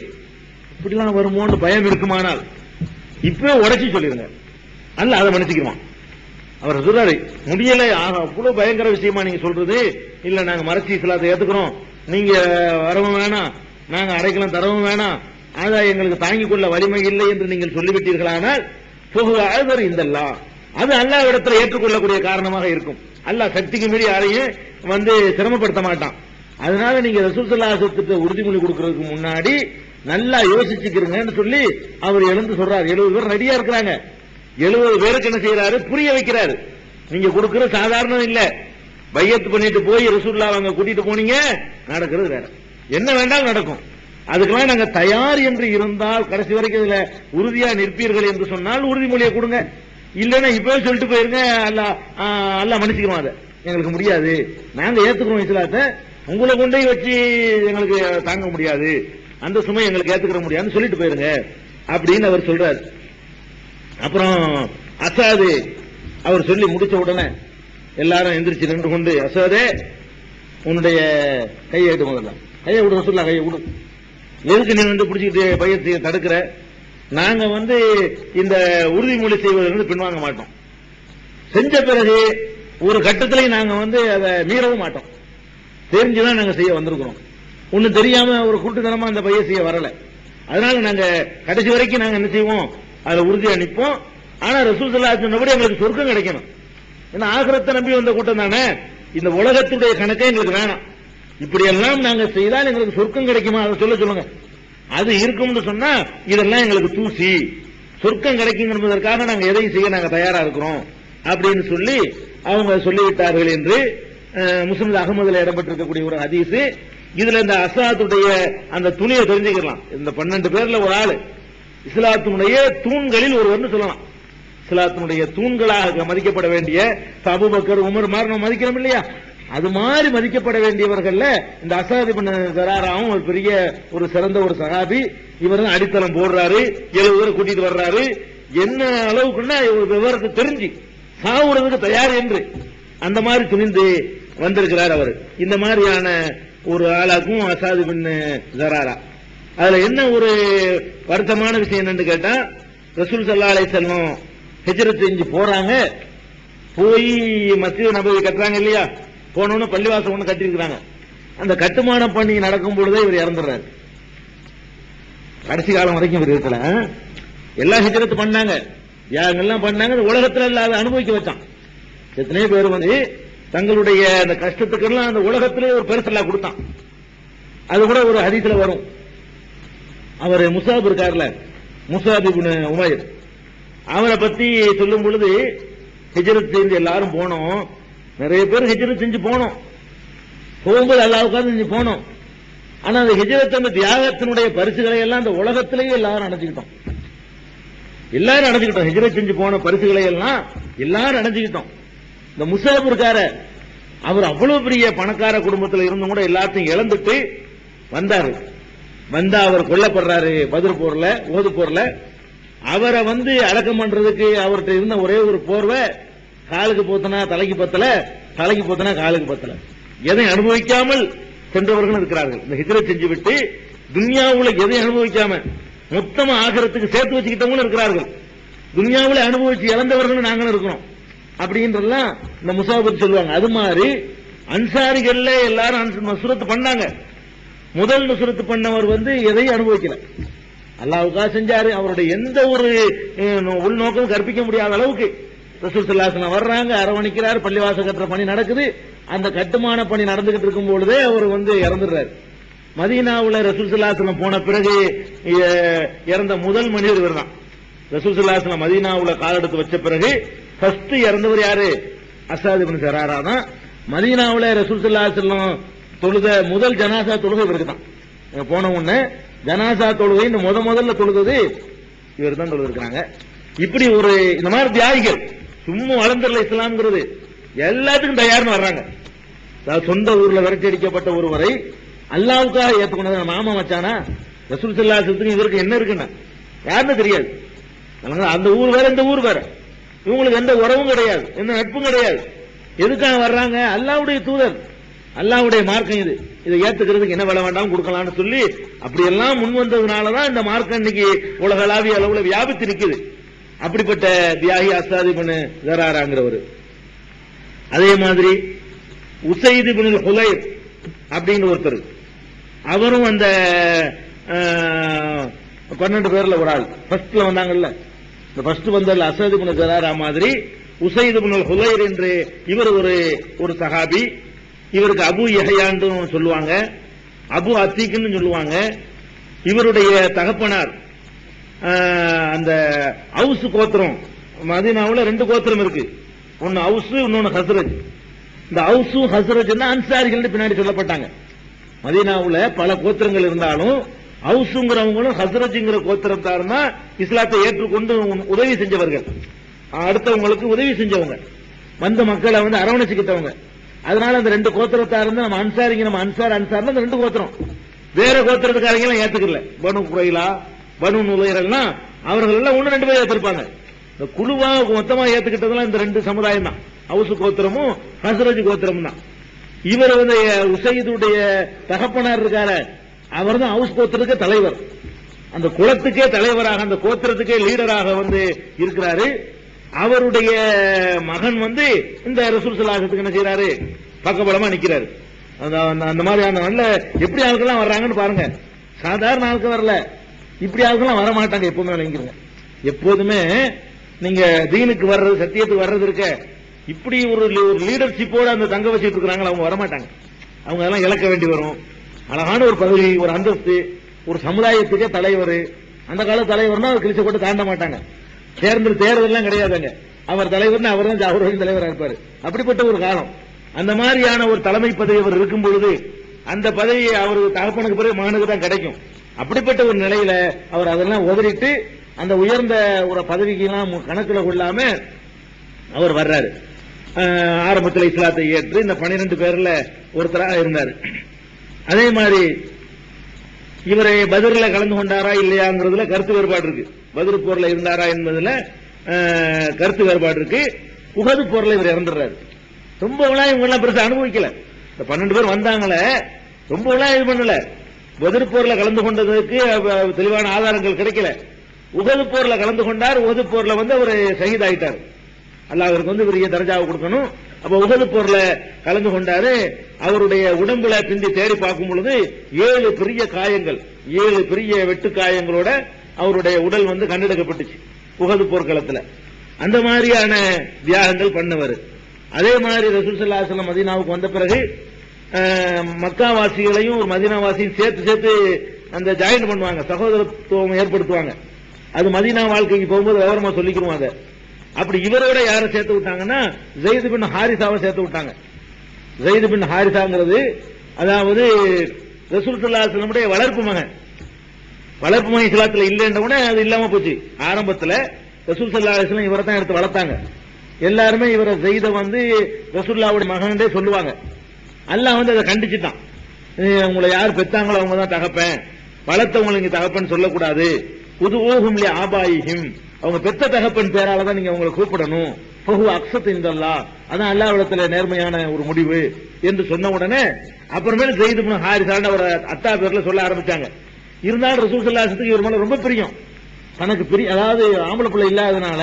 இப்படிலாம் வருமோன்னு பயம் இருக்குமானால் இப்பவே உடைச்சி சொல்லிருங்க, அல்ல அதை மன்னிச்சுக்குவான். அவர் சொல்றாரு, முடியல அவ்வளவு பயங்கர விஷயமா நீங்க சொல்றது, இல்ல நாங்க மறைச்சி இஸ்லாத்தை ஏத்துக்கிறோம், நீங்க வரவும் வேணாம், நாங்க அடைக்கலம் தரவும் வேணாம், அதான் எங்களுக்கு தாங்கிக் கொள்ள வலிமை இல்லை என்று நீங்கள் சொல்லிவிட்டீர்களானால் புகுவாதர் இந்தல்லாம் அது அல்லாஹ் இடத்துல ஏற்றுக்கொள்ளக்கூடிய காரணமாக இருக்கும். அல்லாஹ் சக்திக்கு மீறி யாரையும் சிரமப்படுத்த மாட்டான். அதனால நீங்க ரசூல் ஸல்லல்லாஹு அலைஹி வஸல்லம் உறுதிமொழி கொடுக்கறதுக்கு முன்னாடி நல்லா யோசிச்சுக்கிறீங்கன்னு சொல்லி அவர் எழுந்து சொல்றாரு. 70 பேர் ரெடியா இருக்கிறாங்க. 70 பேருக்கு என்ன செய்யறாரு, புரிய வைக்கிறாரு. நீங்க கொடுக்கிற சாதாரணம் இல்ல, பையத்து பண்ணிட்டு போய் ரசூலுல்லாஹ் அவங்க கூட்டிட்டு போனீங்க, நடக்கிறது வேற, என்ன வேண்டாம் நடக்கும். அதுக்கெல்லாம் நாங்க தயார் என்று இருந்தால் கடைசி வரைக்கும் இதுல உறுதியா நிற்பீர்கள் என்று சொன்னால் உறுதிமொழியை கொடுங்க. இல்லன்னா இப்பவே சொல்லிட்டு போயிருங்க, அல்லாஹ் மன்னிச்சுக்கிறோம், அதை எங்களுக்கு முடியாது, நாங்க ஏத்துக்கிறோம் இஸ்லாத்தை, உங்களை கொண்டே வச்சு எங்களுக்கு தாங்க முடியாது, அந்த சுமை எங்களுக்கு ஏத்துக்கிற முடியாதுன்னு சொல்லிட்டு போயிருங்க அப்படின்னு அவர் சொல்றாரு. அப்புறம் அசாது அவர் சொல்லி முடிச்ச உடனே எல்லாரும் எந்திரிச்சு நின்று கொண்டு, அசாதே உன்னுடைய கையை எடு, முதல்ல கையை விடு, ரசூலுல்லாஹ் கையை விடு, எதுக்கு நீ பிடிச்சிக்கிட்டு பையத்தை தடுக்கிற, நாங்க இந்த உறுதிமொழி செய்வதிலிருந்து பின்வாங்க மாட்டோம், செஞ்ச பிறகு ஒரு கட்டத்திலையும் நாங்க அதை மீறவும் மாட்டோம், தெரிஞ்சுதான் நாங்க செய்ய வந்திருக்கிறோம், ஒன்னும் தெரியாம ஒரு கூட்டுத்தனமா அந்த பைய செய்ய வரல. அதனால நாங்க கடைசி வரைக்கும் நாங்க என்ன செய்வோம், அதுல உறுதியா நிற்போம். ஆனா ரசூல் ஸல்லல்லாஹு அலைஹி வஸல்லம் எங்களுக்கு சொர்க்கம் கிடைக்கணும். ஏன்னா ஆகிரத்தை நம்பி வந்த கூட்டம் தானே, இந்த உலகத்துடைய கணக்கே எங்களுக்கு வேணாம், இப்படி எல்லாம் நாங்க செய்தால் எங்களுக்கு சொர்க்கம் கிடைக்குமா அதை சொல்லுங்க. அது இருக்கும்னு சொன்னா இதெல்லாம் எங்களுக்கு தூசி, சொர்க்கம் கிடைக்கும் என்பதற்காக நாங்க எதையும் செய்ய நாங்க தயாரா இருக்கிறோம் அப்படின்னு சொல்லி அவங்க சொல்லிவிட்டார்கள் என்று முஸ்லிம் அகமதுல இடம்பெற்றிருக்கக்கூடிய ஒரு ஹதீஸ். இதுல இந்த அசாத்துடைய அந்த துணியை தெரிஞ்சுக்கலாம். இந்த 12 பேர்ல ஒரு ஆளு இஸ்லாத்தினுடைய தூண்களில் ஒருவர்னு சொல்லலாம். இஸ்லாத்தினுடைய தூண்களாக மதிக்கப்பட வேண்டிய அபூபக்கர், உமர் மாதிரி நம்ம மதிக்கிறோம் இல்லையா, அது மாதிரி மதிக்கப்பட வேண்டியவர்கள்ல இந்த அசாத் இப்னு ஸராராவும் ஒரு பெரிய ஒரு சிறந்த ஒரு சஹாபி. இவர் தான் அடித்தளம் போடுறாரு, 70 பேரை கூட்டிட்டு வர்றாரு. என்ன அளவுக்குன்னா விவரத்தை தெரிஞ்சு சாவுறதுக்கு தயார் என்று அந்த மாதிரி துணிந்து வந்திருக்கிறார் அவர். இந்த மாதிரியான ஒரு ஆளாக்கும் அசாத் இப்னு ஸராரா அதுல என்ன ஒரு வருத்தமான விஷயம் என்னன்னு கேட்டா, ரசூல் ஸல்லல்லாஹு அலைஹி வஸல்லம் ஹிஜ்ரத் செஞ்சு போறாங்க, போய் மஸ்ஜித் நபவி கட்டுறாங்க இல்லையா, போனோன்னு பள்ளிவாசல் ஒண்ணு கட்டிருக்கிறாங்க. அந்த கட்டுமான பணி நடக்கும் பொழுதே இவர் இறந்துடுறாரு. கடைசி காலம் வரைக்கும் இவர் இருக்கல. எல்லா ஹிஜ்ரத் பண்ணாங்க, தியாகங்கள்லாம் பண்ணாங்க, உலகத்துல இல்லாத அனுபவிக்க வச்சான். எத்தனையோ பேர் வந்து தங்களுடைய அந்த கஷ்டத்துக்கெல்லாம் அந்த உலகத்திலே ஒரு பெருசெல்லாம் கொடுத்தான். அது கூட ஒரு ஹதீஸ்ல வரும். அவர் முஸாப் இருக்கார்ல, முஸாப் இப்னு உமைர், அவரை பத்தி சொல்லும் பொழுது ஹிஜ்ரத் செஞ்சு எல்லாரும் போனோம், நிறைய பேர் ஹிஜ்ரத் செஞ்சு போனோம், போகும்போது அல்லாஹ்வுக்காக செஞ்சு போனோம். ஆனா அந்த ஹிஜ்ரத் அந்த தியாகத்தினுடைய பரிசுகளை எல்லாம் அந்த உலகத்திலேயே எல்லாரும் அடைஞ்சுக்கிட்டோம். ஹிஜ்ரத் செஞ்சு போன பரிசுகளை எல்லாம் எல்லாரும் அடைஞ்சுக்கிட்டோம். இந்த முஸாப் இருக்காரு, அவர் அவ்வளவு பெரிய பணக்கார குடும்பத்தில் இருந்தும் கூட எல்லாத்தையும் இழந்துட்டு வந்தாரு. வந்தா அவர் கொல்லப்படுறாரு பத்ர் போர்ல, உஹது போர்ல. அவரை வந்து அடக்கம் பண்றதுக்கு அவர்கிட்ட இருந்த ஒரே ஒரு போர்வை, காலுக்கு போத்தனா தலைக்கு பத்தல, தலைக்கு போத்தனா காலுக்கு பத்தல. எதை அனுபவிக்காமல் சென்றவர்கள் இருக்கிறார்கள். இந்த ஹிஜ்ரத் செஞ்சு விட்டு துன்யாவுல எதை அனுபவிக்காம மொத்தமா ஆகிறதுக்கு சேர்த்து வச்சுக்கிட்டவங்களும் இருக்கிறார்கள். துன்யாவுல அனுபவிச்சு இழந்தவர்களும் நாங்களும் இருக்கிறோம் அப்படின்றதெல்லாம் இந்த முஸாபத் சொல்லுவாங்க. அது மாதிரி அன்சாரிகள்ல எல்லாரும் நுஸ்ரத் பண்ணாங்க. முதல் நுஸ்ரத் பண்ணவர் வந்து எதையும் அனுபவிக்கல, அல்லாஹ்வுக்காக செஞ்சாரு. அவருடைய எந்த ஒரு உள்நோக்கம் கற்பிக்க முடியாத அளவுக்கு ரசூல் ஸல்லல்லாஹு அலைஹி வஸல்லம் வர்றாங்க, அரவணைக்கிறார், பள்ளிவாசல் கட்டுற பணி நடக்குது. அந்த கட்டுமான பணி நடந்துகிட்டு இருக்கும் பொழுதே அவர் வந்து இறந்துடுறாரு. மதீனாவுல ரசூல் ஸல்லல்லாஹு அலைஹி வஸல்லம் போன பிறகு இறந்த முதல் மனிதர் இவர் தான். ரசூல் ஸல்லல்லாஹு அலைஹி வஸல்லம் மதீனாவுல காலெடுத்து வச்ச பிறகு ஃபர்ஸ்ட் இறந்தவர் யாரு? அஸ்ஸாத் இப்னு ஸராரா தான். மதீனாவுல ரசூல் ஸல்லல்லாஹு அலைஹி வஸல்லம் தொழுத முதல் ஜனாசா தொழுகை இவருக்கு தான். போன உடனே ஜனாசா தொழுகை இந்த முதல்ல தொழுது இவர் தான் தொழுதுருக்காங்க. இப்படி ஒரு இந்த மாதிரி தியாகிகள் சும்மா வளர்ந்துடல இஸ்லாம்ங்கிறது எல்லாத்துக்கும் தயார்னு வர்றாங்க. சொந்த ஊர்ல விரட்டி அடிக்கப்பட்ட ஒருவரை அல்லாஹ்வுக்காக ஏத்துக்கொண்டது மாமா மச்சானா? ரசூல் ஸல்லல்லாஹு அலைஹி வஸல்லம் இவருக்கு என்ன இருக்குன்னா யாருன்னு தெரியாது. அந்த ஊர் வேற இந்த ஊர் வேற, இவங்களுக்கு எந்த உறவும் கிடையாது, எந்த நட்பும் கிடையாது. எதுக்காக வர்றாங்க? அல்லாஹ்வுடைய தூதர், அல்லாஹ்வுடைய மார்க்கம் இது, இதை ஏத்துக்கிறதுக்கு என்ன விலை வேண்டாம் கொடுக்கலாம்னு சொல்லி அப்படியெல்லாம் முன் வந்ததுனாலதான் இந்த மார்க்கம் இன்னைக்கு உலகளாவிய அளவுல வியாபித்து நிக்குது. அப்படிப்பட்ட தியாகி அஸ்ஸாத் இப்னு ஸராராங்கிறவர். அதே மாதிரி உஸைத் இப்னு ஹுலைர் அப்படின்னு ஒருத்தர், அவரும் அந்த 12 பேர்ல ஒரு ஆள். ஃபர்ஸ்ட்ல வந்தாங்கல்ல, இந்த ஃபர்ஸ்ட் வந்ததுல அஸ்ஸாத் இப்னு ஸராரா மாதிரி உஸைத் இப்னு ஹுலைர் என்று இவர் ஒரு சஹாபி. இவருக்கு அபு யஹ்யான்னு சொல்லுவாங்க, அபு அத்தீக்னு சொல்லுவாங்க. இவருடைய தகப்பனார் அந்த அவுஸ் கோத்திரம். மதீனாவுல 2 கோத்திரம் இருக்கு, ஒன்னு அவுஸ், இன்னொன்னு ஹஸ்ரஜ். இந்த அவுஸு ஹஸ்ரஜ் அன்சாரிகள் பின்னாடி சொல்லப்பட்டாங்க. மதீனாவுல பல கோத்திரங்கள் இருந்தாலும் அவுஸுங்கிறவங்களும் ஹஸ்ரஜ்ங்கிற கோத்திரத்தார் தான் இஸ்லாத்தை ஏற்றுக்கொண்டு உதவி செஞ்சவர்கள், அடுத்தவங்களுக்கு உதவி செஞ்சவங்க, வந்த மக்களை வந்து அரவணைச்சுக்கிட்டவங்க. அதனால அந்த 2 கோத்திரத்தார் இருந்து நம்ம அன்சாரிங்க, நம்ம அன்சார்னா அந்த 2 கோத்திரம். வேற கோத்திரத்துக்காரங்க எல்லாம் ஏத்துக்கல. பனு குரைலா, பனு நுலைர் எல்லாம் அவர்கள் எல்லாம் 1-2 பேர் ஏத்திருப்பாங்க. இந்த குழுவா மொத்தமா ஏத்துக்கிட்டதெல்லாம் இந்த 2 சமுதாயம் தான், அவுஸ் கோத்திரமும் ஹஸ்ரஜ் கோத்திரமும் தான். இவர் வந்து உஸைதுடைய தகப்பனார் இருக்காரு, அவர் தான் அவுஸ் கோத்திரத்துக்கு தலைவர், அந்த குலத்துக்கே தலைவராக, அந்த கோத்திரத்துக்கே லீடராக வந்து இருக்கிறாரு. அவருடைய மகன் வந்து இந்த ரசூல் ஸல்லல்லாஹு அலைஹி வஸல்லம் என்ன செய்யறாரு? பக்கபலமா நிக்கிறாரு. அந்த மாதிரியான நல்ல எப்படி ஆட்கள்லாம் வர்றாங்கன்னு பாருங்க. சாதாரண ஆட்கள் வரல, இப்படி ஆட்கள்லாம் வர மாட்டாங்க. எப்பவுமே நினைக்கிறேன், எப்போதுமே நீங்க தீனுக்கு வர்றது, சத்தியத்துக்கு வர்றது இருக்க, இப்படி ஒரு லீடர்ஷிப்போட அந்த தங்க வச்சுட்டு இருக்கிறாங்க, அவங்க வரமாட்டாங்க. அவங்க எல்லாம் இழக்க வேண்டி வரும். அழகான ஒரு பதவி, ஒரு அந்தஸ்து, ஒரு சமுதாயத்துக்கே தலைவர். அந்த கால தலைவர்னா அவர் கிழிச்ச போட்டு தாண்ட மாட்டாங்க. தேர்தல்லாம் கிடையாதுங்க, அவர் தலைவர்னு அவர் தான் அவர்கள் தலைவராக இருப்பாரு. அப்படிப்பட்ட ஒரு காலம். அந்த மாதிரியான ஒரு தலைமை பதவி அவர் இருக்கும் பொழுது அந்த பதவி அவர் தகப்பனுக்கு பிறகு மகனுக்கு தான் கிடைக்கும். அப்படிப்பட்ட ஒரு நிலையில அவர் அதெல்லாம் உதறிட்டு அந்த உயர்ந்த ஒரு பதவிக்கு எல்லாம் கணக்கில் கொள்ளாம அவர் வர்றாரு. ஆரம்பத்தில் இஸ்லாத்தை ஏற்று இந்த 12 பேர்ல ஒருத்தராக இருந்தார். அதே மாதிரி இவரை பத்ர்ல கலந்து கொண்டாரா இல்லையாங்கிறதுல கருத்து வேறுபாடு இருக்கு. பத்ர் போர்ல இருந்தாரா என்பதுல கருத்து வேறுபாடு இருக்கு. உஹது போர்ல இவர் இறந்துடுறாரு. ரொம்ப இவங்க எல்லாம் பெருசா அனுபவிக்கல. இந்த 12 பேர் வந்தாங்களே, ரொம்ப இது பண்ணல. பத்ர் போர்ல கலந்து கொண்டதற்கு தெளிவான ஆதாரங்கள் கிடைக்கல. உஹது போர்ல கலந்து கொண்டார். உஹது போர்ல வந்து அவர் ஷஹீத் ஆயிட்டார். அல்லாஹ் அவருக்கு வந்து பெரிய தர்ஜாவை கொடுக்கணும். அப்ப உஹது போர்ல கலந்து கொண்டாரு. அவருடைய உடம்புல பிந்தி தேடி பார்க்கும் பொழுது 7 பெரிய காயங்கள், 7 பெரிய வெட்டு காயங்களோட அவருடைய உடல் வந்து கண்டெடுக்கப்பட்டுச்சு உஹது போர்க்களத்துல. அந்த மாதிரியான தியாகங்கள் பண்ணவர். அதே மாதிரி ரசூல் ஸல்லல்லாஹு அலைஹி வஸல்லம் மதீனாவுக்கு வந்த பிறகு மக்காவாசிகளையும் ஒரு மதீனாவாசியும் சேர்த்து அந்த ஜாயின் பண்ணுவாங்க, சகோதரத்துவம் ஏற்படுத்துவாங்க. அது மதீனா வாழ்க்கைக்கு போகும்போது விவரமா சொல்லிக்கிருவாங்க. அப்படி இவரோட யாரை சேர்த்து விட்டாங்கன்னா ஸைத் பின் ஹாரிசாவை சேர்த்து விட்டாங்க. ஸைத் பின் ஹாரிசாங்கிறது அதாவது ரசூல் ஸல்லல்லாஹு அலைஹி வஸல்லம் வளர்ப்பு மகன். வளர்ப்பு மகன் இஸ்லாத்துல இல்லைன்றவுடனே அது இல்லாம போச்சு. ஆரம்பத்துல ரசூல் ஸல்லல்லாஹு அலைஹி வஸல்லம் இவரை தான் எடுத்து வளர்த்தாங்க. எல்லாருமே இவரை ஸைத வந்து ரசூலுல்லாஹ்வுடைய மகன்டே சொல்லுவாங்க. அல்லாஹ் வந்து அதை கண்டிச்சுட்டான். உங்களை யார் பெத்தாங்களோ அவங்க தான் தகப்பன், வளர்த்தவங்களை நீங்க தகப்பன் சொல்லக்கூடாது. உதுஊஹும் லி ஆபாயிஹிம், அவங்க பெத்த தகப்பன் பேரால தான் நீங்க அவங்களை கூப்பிடணும். ஃபஹு அக்ஸத் இன்தல்லாஹ், அதான் அல்லாஹ்விடத்துல நேர்மையான ஒரு முடிவு என்று சொன்ன உடனே அப்புறமேல ஸைத் இப்னு ஹாரிஸான ஒரு அத்தா பேர்ல சொல்ல ஆரம்பிச்சாங்க. இருந்தாலும் ரசூல் ஸல்லல்லாஹு அலைஹி வஸல்லம் இவர் மேல ரொம்ப பிரியம். தனக்கு அதாவது ஆம்பளை பிள்ளை இல்லாதனால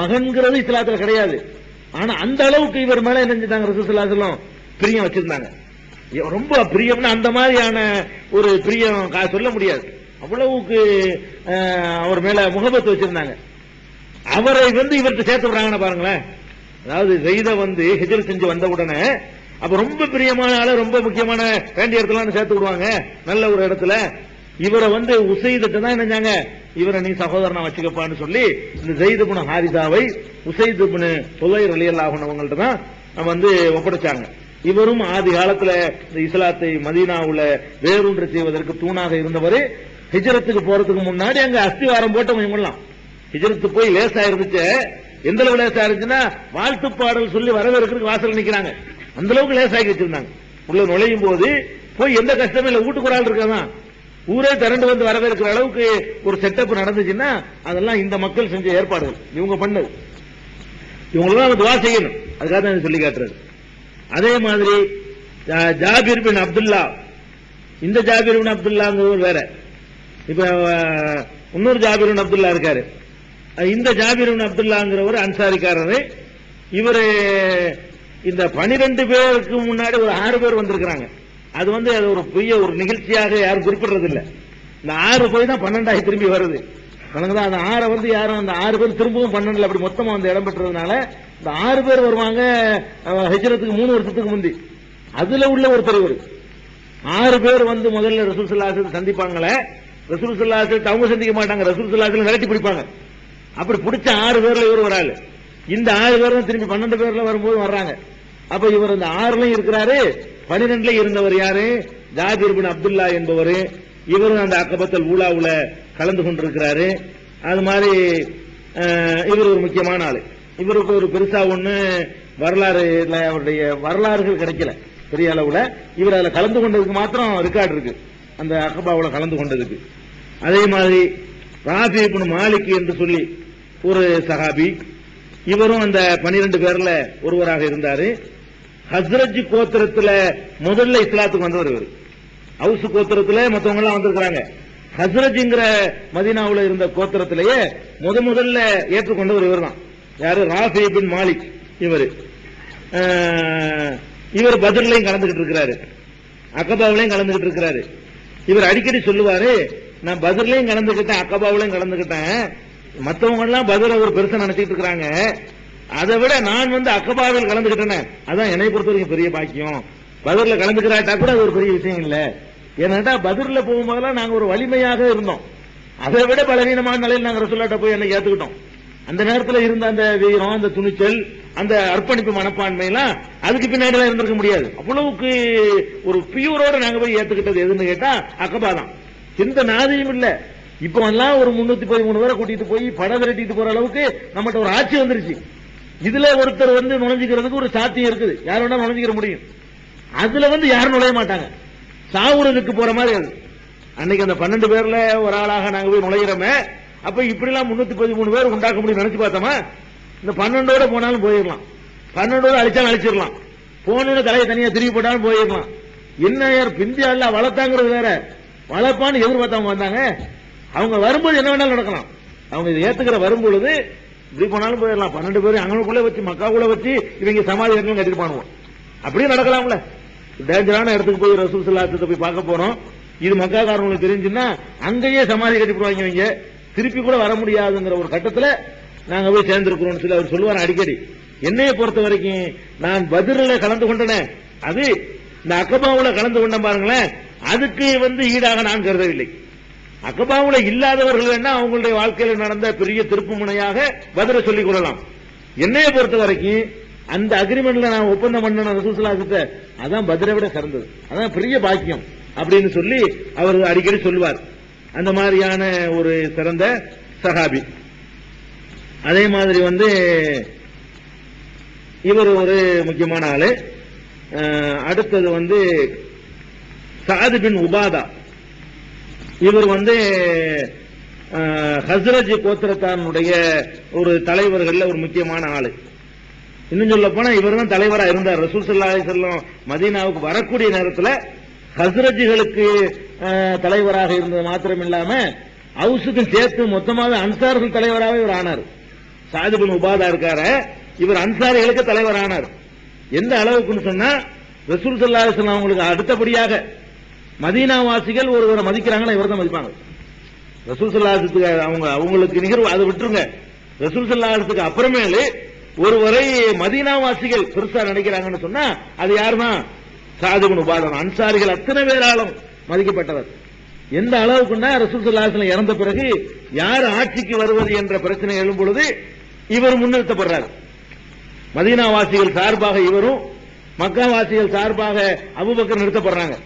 மகன்கிறது இஸ்லாத்துல கிடையாது. ஆனா அந்த அளவுக்கு இவர் மேல என்ன செஞ்சாங்க, ரசூல் ஸல்லல்லாஹு அலைஹி வஸல்லம் பிரியம் வச்சிருந்தாங்க. ரொம்ப பிரியம்னா அந்த மாதிரியான ஒரு பிரியம் சொல்ல முடியாது. அவ்வளவுக்கு அவர் மேல முகபத் வச்சிருந்தாங்க. அவரை வந்து இவர்கிட்ட சேர்த்து விடுறாங்கன்னு பாருங்களேன். அதாவது ஸைத வந்து ஹிஜ்ரத் செஞ்சு வந்த உடனே அப்ப ரொம்ப பிரியமான ஆள, ரொம்ப முக்கியமான வேண்டிய இடத்துல சேர்த்து விடுவாங்க, நல்ல ஒரு இடத்துல. இவரை வந்து உசைதுட்டு தான் என்னஞ்சாங்க, இவரை நீ சகோதரனா வச்சுக்கப்பான்னு சொல்லி இந்த ஸைத் இப்னு ஹாரிஸாவை உசைத் இப்னு ஹுதைர் ரலியல்லாஹு அன்ஹுங்கள்ட்ட தான் வந்து ஒப்படைச்சாங்க. இவரும் ஆதி காலத்துல இந்த இஸ்லாத்தை மதீனாவுல வேரூன்ற செய்வதற்கு தூணாக இருந்தவர். ஹிஜ்ரத்துக்கு போறதுக்கு முன்னாடி அங்க அஸ்திவாரம் போட்டவங்க இவங்கலாம். ஹிஜ்ரத்து போய் லேசா இருந்துச்சு. எந்த அளவு லேசா இருந்துச்சுன்னா வாழ்த்து பாடல் சொல்லி வரவேற்கிறதுக்கு வாசல் நிக்கிறாங்க. அந்த அளவுக்கு லேசாக்கி வச்சிருந்தாங்க. உள்ள நுழையும் போது போய் எந்த கஷ்டமே இல்ல, வீட்டுக்கு ஒரு ஆள் இருக்காதான், ஊரே திரண்டு வந்து வரவேற்கிற அளவுக்கு ஒரு செட்டப் நடந்துச்சுன்னா அதெல்லாம் இந்த மக்கள் செஞ்ச ஏற்பாடுகள், இவங்க பண்ணது. இவங்களெல்லாம் துவா செய்யணும், அதுக்காக தான் சொல்லி காட்டுறது. அதே மாதிரி ஜாபிர் பின் அப்துல்லா, இந்த ஜாபிர் பின் அப்துல்லாங்கிறவர் வேற. இப்ப இன்னொரு ஜாபிர் பின் அப்துல்லா இருக்காரு. இந்த ஜாபிர் பின் அப்துல்லாங்கிறவர் அன்சாரிக்காரரு. இவரு இந்த 12 பேருக்கு முன்னாடி ஒரு 6 பேர் வந்திருக்கிறாங்க. அது வந்து அது ஒரு பெரிய ஒரு நிகழ்ச்சியாக யாரும் குறிப்பிடுறது இல்ல. இந்த 6 போய் தான் 12 திரும்பி வருது. அந்த 6 வந்து யாரும் அந்த 6 பேர் திரும்பவும் 12 அப்படி மொத்தமா வந்து இடம் பெற்றதுனால இந்த 6 பேர் வருவாங்க ஹிஜ்ரத்துக்கு 3 வருஷத்துக்கு முந்தி. அதுல உள்ள ஒருத்தர் இவர். 6 பேர் வந்து முதல்ல ரசூல் ஸல்லல்லாஹு அலைஹி வஸல்லம் சந்திப்பாங்களே, ரசூல் ஸல்லல்லாஹு அலைஹி வஸல்லம் அவங்க சந்திக்க மாட்டாங்க, ரசூல் ஸல்லல்லாஹு அலைஹி வஸல்லம் விரட்டி பிடிப்பாங்க. அப்படி பிடிச்ச 6 பேர்ல இவர் ஒரு ஆளு. இந்த 6 பேரும் திரும்பி 12 பேர்ல வரும்போது வர்றாங்க. அப்ப இவர் இந்த 6லயும் இருக்கிறாரு. 12ல இருந்தவர் யாரு, ஜாபிர் பின் அப்துல்லா என்பவர். இவரும் அந்த அக்கபத்தல் ஊலாவுல கலந்து கொண்டிருக்கிறாரு. அது மாதிரி இவர் ஒரு முக்கியமான ஆளு. இவருக்கு ஒரு பெருசா ஒண்ணு வரலாறுல அவருடைய வரலாறுகள் கிடைக்கல பெரிய அளவுல. இவர் அதுல கலந்து கொண்டதுக்கு மாத்திரம் ரெக்கார்டு இருக்கு, அந்த அக்கபாவுல கலந்து கொண்டதுக்கு. அதே மாதிரி ராஃபி இப்னு மாலிக் என்று சொல்லி ஒரு சஹாபி, இவரும் அந்த 12 பேர்ல ஒருவராக இருந்தாரு. ஹஸ்ரஜ் கோத்திரத்துல முதல்ல இஸ்லாத்துக்கு வந்தவர் இவர். ஹவுஸ் கோத்திரத்துல மத்தவங்க எல்லாம் வந்திருக்காங்க. ஹஸ்ரஜ்ங்கிற மதீனாவுல இருந்த கோத்திரத்திலேயே முதல்ல ஏற்றுக்கொண்டவர் இவர் தான். யாரு, ராஃபி பின் மாலிக். இவர் பத்ர்லயும் கலந்துகிட்டு இருக்கிறாரு, அக்கபாவிலையும் கலந்துகிட்டு இருக்கிறாரு. இவர் அடிக்கடி சொல்லுவாரு, நான் பத்ர்லயும் கலந்துகிட்டேன், அக்கபாவிலையும் கலந்துகிட்டேன். மத்தவங்க எல்லாம் பத்ர ஒரு பெருசா நினைச்சிட்டு இருக்கிறாங்க, அதை விட நான் வந்து அக்கபாவில் கலந்துகிட்டேன், அதான் என்னை பொறுத்த வரைக்கும் பெரிய பாக்கியம். பத்ர்ல கலந்துக்கிறாட்டா கூட அது ஒரு பெரிய விஷயம் இல்ல. ஏன்னா பத்ர்ல போகும்போதெல்லாம் நாங்க ஒரு வலிமையாக இருந்தோம், அதை விட பலவீனமான நிலையில் நாங்க ரசூலுல்லாஹ்ட்ட போய் என்ன ஏத்துக்கிட்டோம். அந்த நேரத்தில் இருந்த அந்த வீரம், அந்த துணிச்சல், அந்த அர்ப்பணிப்பு மனப்பான்மை எல்லாம் அதுக்கு பின்னாடி எல்லாம் இருந்திருக்க முடியாது. அவ்வளவுக்கு ஒரு பியூரோட நாங்க போய் ஏத்துக்கிட்டது எதுன்னு கேட்டா அக்கபா தான். எந்த நாதியும் இல்ல. இப்ப எல்லாம் ஒரு 313 பேரை கூட்டிட்டு போய் படம் விரட்டிட்டு போற அளவுக்கு நம்மகிட்ட ஒரு ஆட்சி வந்துருச்சு. இதுல ஒருத்தர் வந்து நுழைஞ்சிக்கிறதுக்கு ஒரு சாத்தியம் இருக்குது, யார் வேணா நுழைஞ்சிக்கிற முடியும். அதுல வந்து யாரும் நுழைய மாட்டாங்க, சாவுறதுக்கு போற மாதிரி அது. அன்னைக்கு அந்த 12 பேர்ல ஒரு ஆளாக நாங்க போய் நுழையிறோமே, அப்ப இப்படி எல்லாம் 313 பேர் உண்டாக்க முடியும் நினைச்சு பார்த்தோமா? இந்த 12ஓட போனாலும் போயிடலாம், 12ஓட அழிச்சாலும் அழிச்சிடலாம், போனோட தலையை தனியா திரும்பி போட்டாலும் போயிடலாம். என்ன யார் பிந்தியா வளர்த்தாங்கிறது வேற, வளர்ப்பான்னு எதிர்பார்த்தவங்க வந்தாங்க. அவங்க வரும்போது என்ன வேணாலும் நடக்கலாம். அவங்க இதை ஏத்துக்கிற வரும்பொழுது இப்படி போனாலும் போயிடலாம். 12 பேரும் அங்கனுக்குள்ள வச்சு மக்காவுக்குள்ள வச்சு இவங்க சமாதி கட்டிட்டு பண்ணுவோம். அப்படியே நடக்கலாம்ல. டேஞ்சரான இடத்துக்கு போய் ரசூல் ஸல்லல்லாஹு அலைஹி வஸல்லம் போய் பார்க்க போறோம். இது மக்காக்காரங்களுக்கு தெரிஞ்சுன்னா அங்கேயே சமாதி கட்டி போடுவாங்க. இவங்க திருப்பி கூட வர முடியாதுங்கிற ஒரு கட்டத்தில் நாங்க போய் சேர்ந்திருக்கிறோம் சொல்லி அவர் சொல்லுவார் அடிக்கடி. என்னைய பொறுத்த வரைக்கும் நான் பத்ரில் கலந்து கொண்டேன், அது இந்த அக்கபாவுல கலந்து கொண்டேன் பாருங்களேன், அதுக்கு ஈடாக நான் கருதவில்லை. அக்கபாவுல இல்லாதவர்கள் வேணா அவங்களுடைய வாழ்க்கையில் நடந்த பெரிய திருப்பு முனையாக பத்ரை சொல்லிக் கொள்ளலாம். என்னைய பொறுத்த வரைக்கும் அந்த அக்ரிமெண்ட்ல நான் ஒப்பந்தம் பண்ண ரசூல் ஸல்லல்லாஹு அலைஹி வஸல்லம் அதான் பத்ரை விட சிறந்தது, அதான் பெரிய பாக்கியம் அப்படின்னு சொல்லி அவர் அடிக்கடி சொல்லுவார். அந்த மாதிரியான ஒரு சிறந்த சஹாபி. அதே மாதிரி இவர் ஒரு முக்கியமான ஆளு. அடுத்தது சஅத் பின் உபாதா. இவர் ஹஸ்ரஜ் கோத்திரத்தானுடைய ஒரு தலைவர்கள் ஒரு முக்கியமான ஆளு. இன்னும் சொல்ல போனா இவர் தான் தலைவராக இருந்தார். ரசூல் ஸல்லல்லாஹு அலைஹி வஸல்லம் மதீனாவுக்கு வரக்கூடிய நேரத்தில் ஹஸ்ரஜ்களுக்கு தலைவராக இருந்தது மாத்திரம் இல்லாம அவுஸுக்கும் சேர்த்து மொத்தமாக அன்சார்கள் தலைவராக இவர் ஆனார். சஅத் பின் உபாதா இருக்காரு, இவர் அன்சாரிகளுக்கு தலைவர் ஆனார். எந்த அளவுக்குன்னு சொன்னா ரசூல் ஸல்லல்லாஹு அலைஹி வஸல்லம் அவங்களுக்கு அடுத்தபடியாக மதீனா வாசிகள் ஒருவரை மதிக்கிறாங்களா இவர் தான் மதிப்பாங்க. ரசூல் ஸல்லல்லாஹு அலைஹி வஸல்லம் அவங்களுக்கு நிகர் அதை விட்டுருங்க. ரசூல் ஸல்லல்லாஹு அலைஹி வஸல்லம் அப்புறமேலு ஒருவரை மதீனா வாசிகள் பெருசா நினைக்கிறாங்கன்னு சொன்னா அது யாருன்னா சஅத் பின் உபாதா. அன்சாரிகள் அத்தனை பேராலும் மதிக்கப்பட்டவர். எந்த அளவுக்குன்னா ரசூல் ஸல்லல்லாஹு அலைஹி வஸல்லம் இறந்த பிறகு யார் ஆட்சிக்கு வருவது என்ற பிரச்சனை எழும் பொழுது இவர் முன்னிறுத்தப்படுறார். மதீனா வாசிகள் சார்பாக இவரும், மக்கா வாசிகள் சார்பாக அபூபக்கர் நிறுத்தப்படுறாங்க.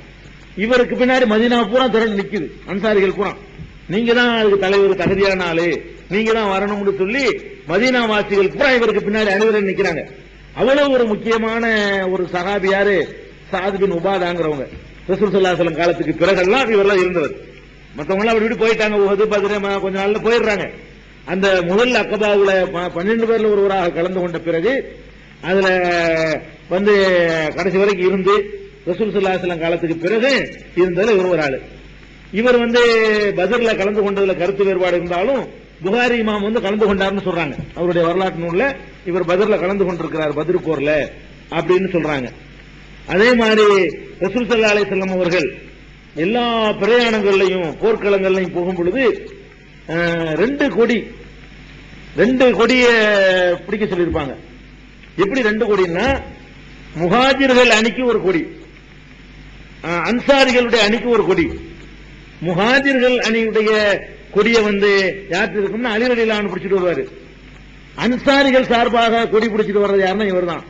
இவருக்கு பின்னாடி மதீனா பூரா திரண்டு நிக்குது, அன்சாரிகள் பூரா. நீங்க தான் அதுக்கு தலைவர் தகுதியான ஆளு, நீங்க தான் வரணும்னு சொல்லி மதீனா வாசிகள் பூரா இவருக்கு பின்னாடி அனைவரும் நிக்கிறாங்க. அவ்வளவு ஒரு முக்கியமான ஒரு சஹாபி யாரு? சஅத் பின் உபாதாங்கிறவங்க. ரசூல் ஸல்லல்லாஹு அலைஹி வஸல்லம் காலத்துக்கு பிறகெல்லாம் இவரெல்லாம் இருந்தவர். மற்றவங்க எல்லாம் அப்படி போயிட்டாங்க, உஹது பத்ர் கொஞ்ச நாள்ல போயிடுறாங்க. அந்த முதல் அக்கபாவுல 12 பேர்ல ஒருவராக கலந்து கொண்ட பிறகு அதுல கடைசி வரைக்கும் இருந்து ரசூல் ஸல்லல்லாஹு அலைஹி வஸல்லம் காலத்துக்கு பிறகு இருந்ததுல ஒரு ஆளு. இவர் பத்ர்ல கலந்து கொண்டதுல கருத்து வேறுபாடு இருந்தாலும் புகாரி இமாம் கலந்து கொண்டார்னு சொல்றாங்க. அவருடைய வரலாற்று நூல்ல இவர் பத்ர்ல கலந்து கொண்டிருக்கிறார், பத்ர் போர்ல அப்படின்னு சொல்றாங்க. அதே மாதிரி ரசூல் ஸல்லல்லாஹு அலைஹி வஸல்லம் அவர்கள் எல்லா பிரயாணங்கள்லையும் போர்க்களங்கள்லையும் போகும் பொழுது 2 கொடிய பிடிக்க சொல்லியிருப்பாங்க. எப்படி 2 கொடின்னா, முஹாஜிர்கள் அணிக்கு ஒரு கொடி, அன்சாரிகளுடைய அணிக்கு ஒரு கொடி. முஹாஜிர்கள் அணியுடைய கொடியை யாருக்கு இருக்கும்னா அலி ரலியல்லாஹு அன்ஹு பிடிச்சிட்டு வருவாரு. அன்சாரிகள் சார்பாக கொடி பிடிச்சிட்டு வர்றது யாருன்னா இவர் தான்.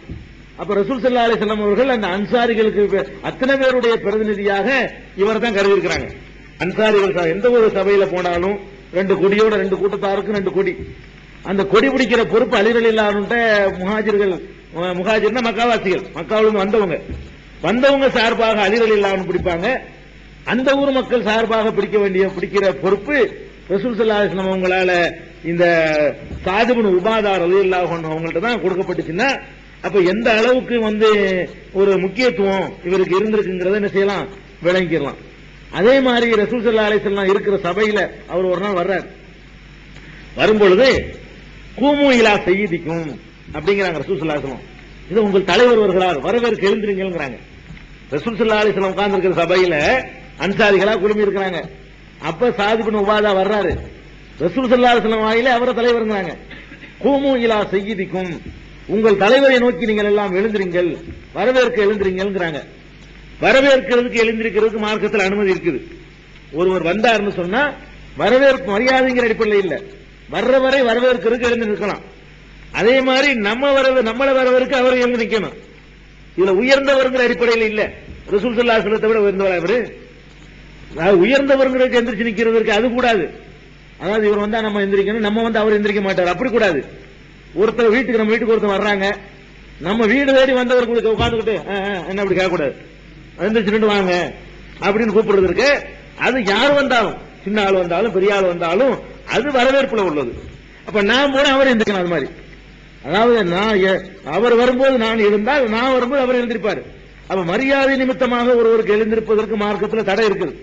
அப்ப ரசூல் ஸல்லல்லாஹு அலைஹி வஸல்லம் அவர்கள் அந்த அன்சாரிகளுக்கு அத்தனை பேருடைய பிரதிநிதியாக இவர் தான் கருதி இருக்கிறாங்க. அன்சாரிகள் எந்த ஒரு சபையில போனாலும் 2 கொடியோட 2 கூட்டத்தாருக்கு 2 கொடி. அந்த கொடி பிடிக்கிற பொறுப்பு அலி ரலியல்லாஹு அன்ஹு. முஹாஜிர்னா மக்காவாசிகள், மக்காவிலிருந்து வந்தவங்க சார்பாக அலி ரலியல்லாஹு அன்ஹு பிடிப்பாங்க. அந்த ஊர் மக்கள் சார்பாக பிடிக்கிற பொறுப்பு ரசூல் ஸல்லல்லாஹு அலைஹி வஸல்லம் அவங்களால இந்த சஅத் பின் உபாதா ரலியல்லாஹு அன்ஹு அவங்கள்ட்ட தான் கொடுக்கப்பட்டுச்சுன்னா, அப்ப எந்த அளவுக்கு ஒரு முக்கியத்துவம் இவருக்கு இருந்திருக்குங்கிறத என்ன செய்யலாம், விளங்கிக்கலாம். அதே மாதிரி ரசூல் ஸல்லல்லாஹு அலைஹி வஸல்லம் இருக்கிற சபையில அவர் ஒரு நாள் வர்றார். வரும்பொழுது கூமு இலா சய்யிதிக்கும் அப்படிங்கிறாங்க ரசூல் ஸல்லல்லாஹு அலைஹி வஸல்லம். இது உங்கள் தலைவர் வருகிறார், வரவேற்க எழுந்திருங்கிறாங்க. ரசூல் ஸல்லல்லாஹு அலைஹி வஸல்லம் உட்கார்ந்து இருக்கிற சபையில அன்சாரிகளா குழுமி இருக்கிறாங்க. அப்ப சஅத் பின் உபாதா வர்றாரு. ரசூல் ஸல்லல்லாஹு அலைஹி வஸல்லம் வாயிலே அவரை தலைவருங்கிறாங்க. கூமு இலா சய்யிதிக்கும், உங்கள் தலைவரை நோக்கி நீங்கள் எல்லாம் எழுந்திருங்கள், வரவேற்க எழுந்திருங்கிறாங்க. வரவேற்கிறதுக்கு எழுந்திருக்கிறதுக்கு மார்க்கத்தில் அனுமதி இருக்குது. ஒருவர் வந்தார்னு சொன்னா வரவேற்பு மரியாதைங்கிற அடிப்படையில் இல்ல, வர்றவரை வரவேற்கிறதுக்கு எழுந்து நிற்கலாம். அதே மாதிரி நம்மளை வரவேற்க அவர் எழுந்து நிற்கணும். இதுல உயர்ந்தவர்கிற அடிப்படையில் இல்ல. ரசூல் ஸல்லல்லாஹு அலைஹி வஸல்லம் விட உயர்ந்தவர் அவரு. உயர்ந்தவர்களுக்கு எந்திரிச்சு நிக்கிறதுக்கு அது கூடாது. அதாவது இவர் வந்தா நம்ம எந்திரிக்கணும், நம்ம அவர் எந்திரிக்க மாட்டார், அப்படி கூடாது. ஒருத்தர் வீட்டுக்கு நம்ம வீட்டுக்கு ஒருத்தர் வர்றாங்க, நம்ம வீடு தேடி வந்தவர்களுக்கு உட்காந்துக்கிட்டு என்ன அப்படி கேட்க கூடாது, எந்திரிச்சுட்டு வாங்க அப்படின்னு கூப்பிடுறது இருக்கு. அது யார் வந்தாலும், சின்ன ஆள் வந்தாலும் பெரிய ஆள் வந்தாலும் அது வரவேற்புல உள்ளது. அப்ப நான் போன அவர் எந்திரிக்கணும். அது மாதிரி அதாவது அவர் வரும்போது நான் இருந்தால், நான் வரும்போது அவர் எழுந்திருப்பாரு. அப்ப மரியாதை நிமித்தமாக ஒருவருக்கு எழுந்திருப்பதற்கு மார்க்கத்தில் தடை இருக்குது.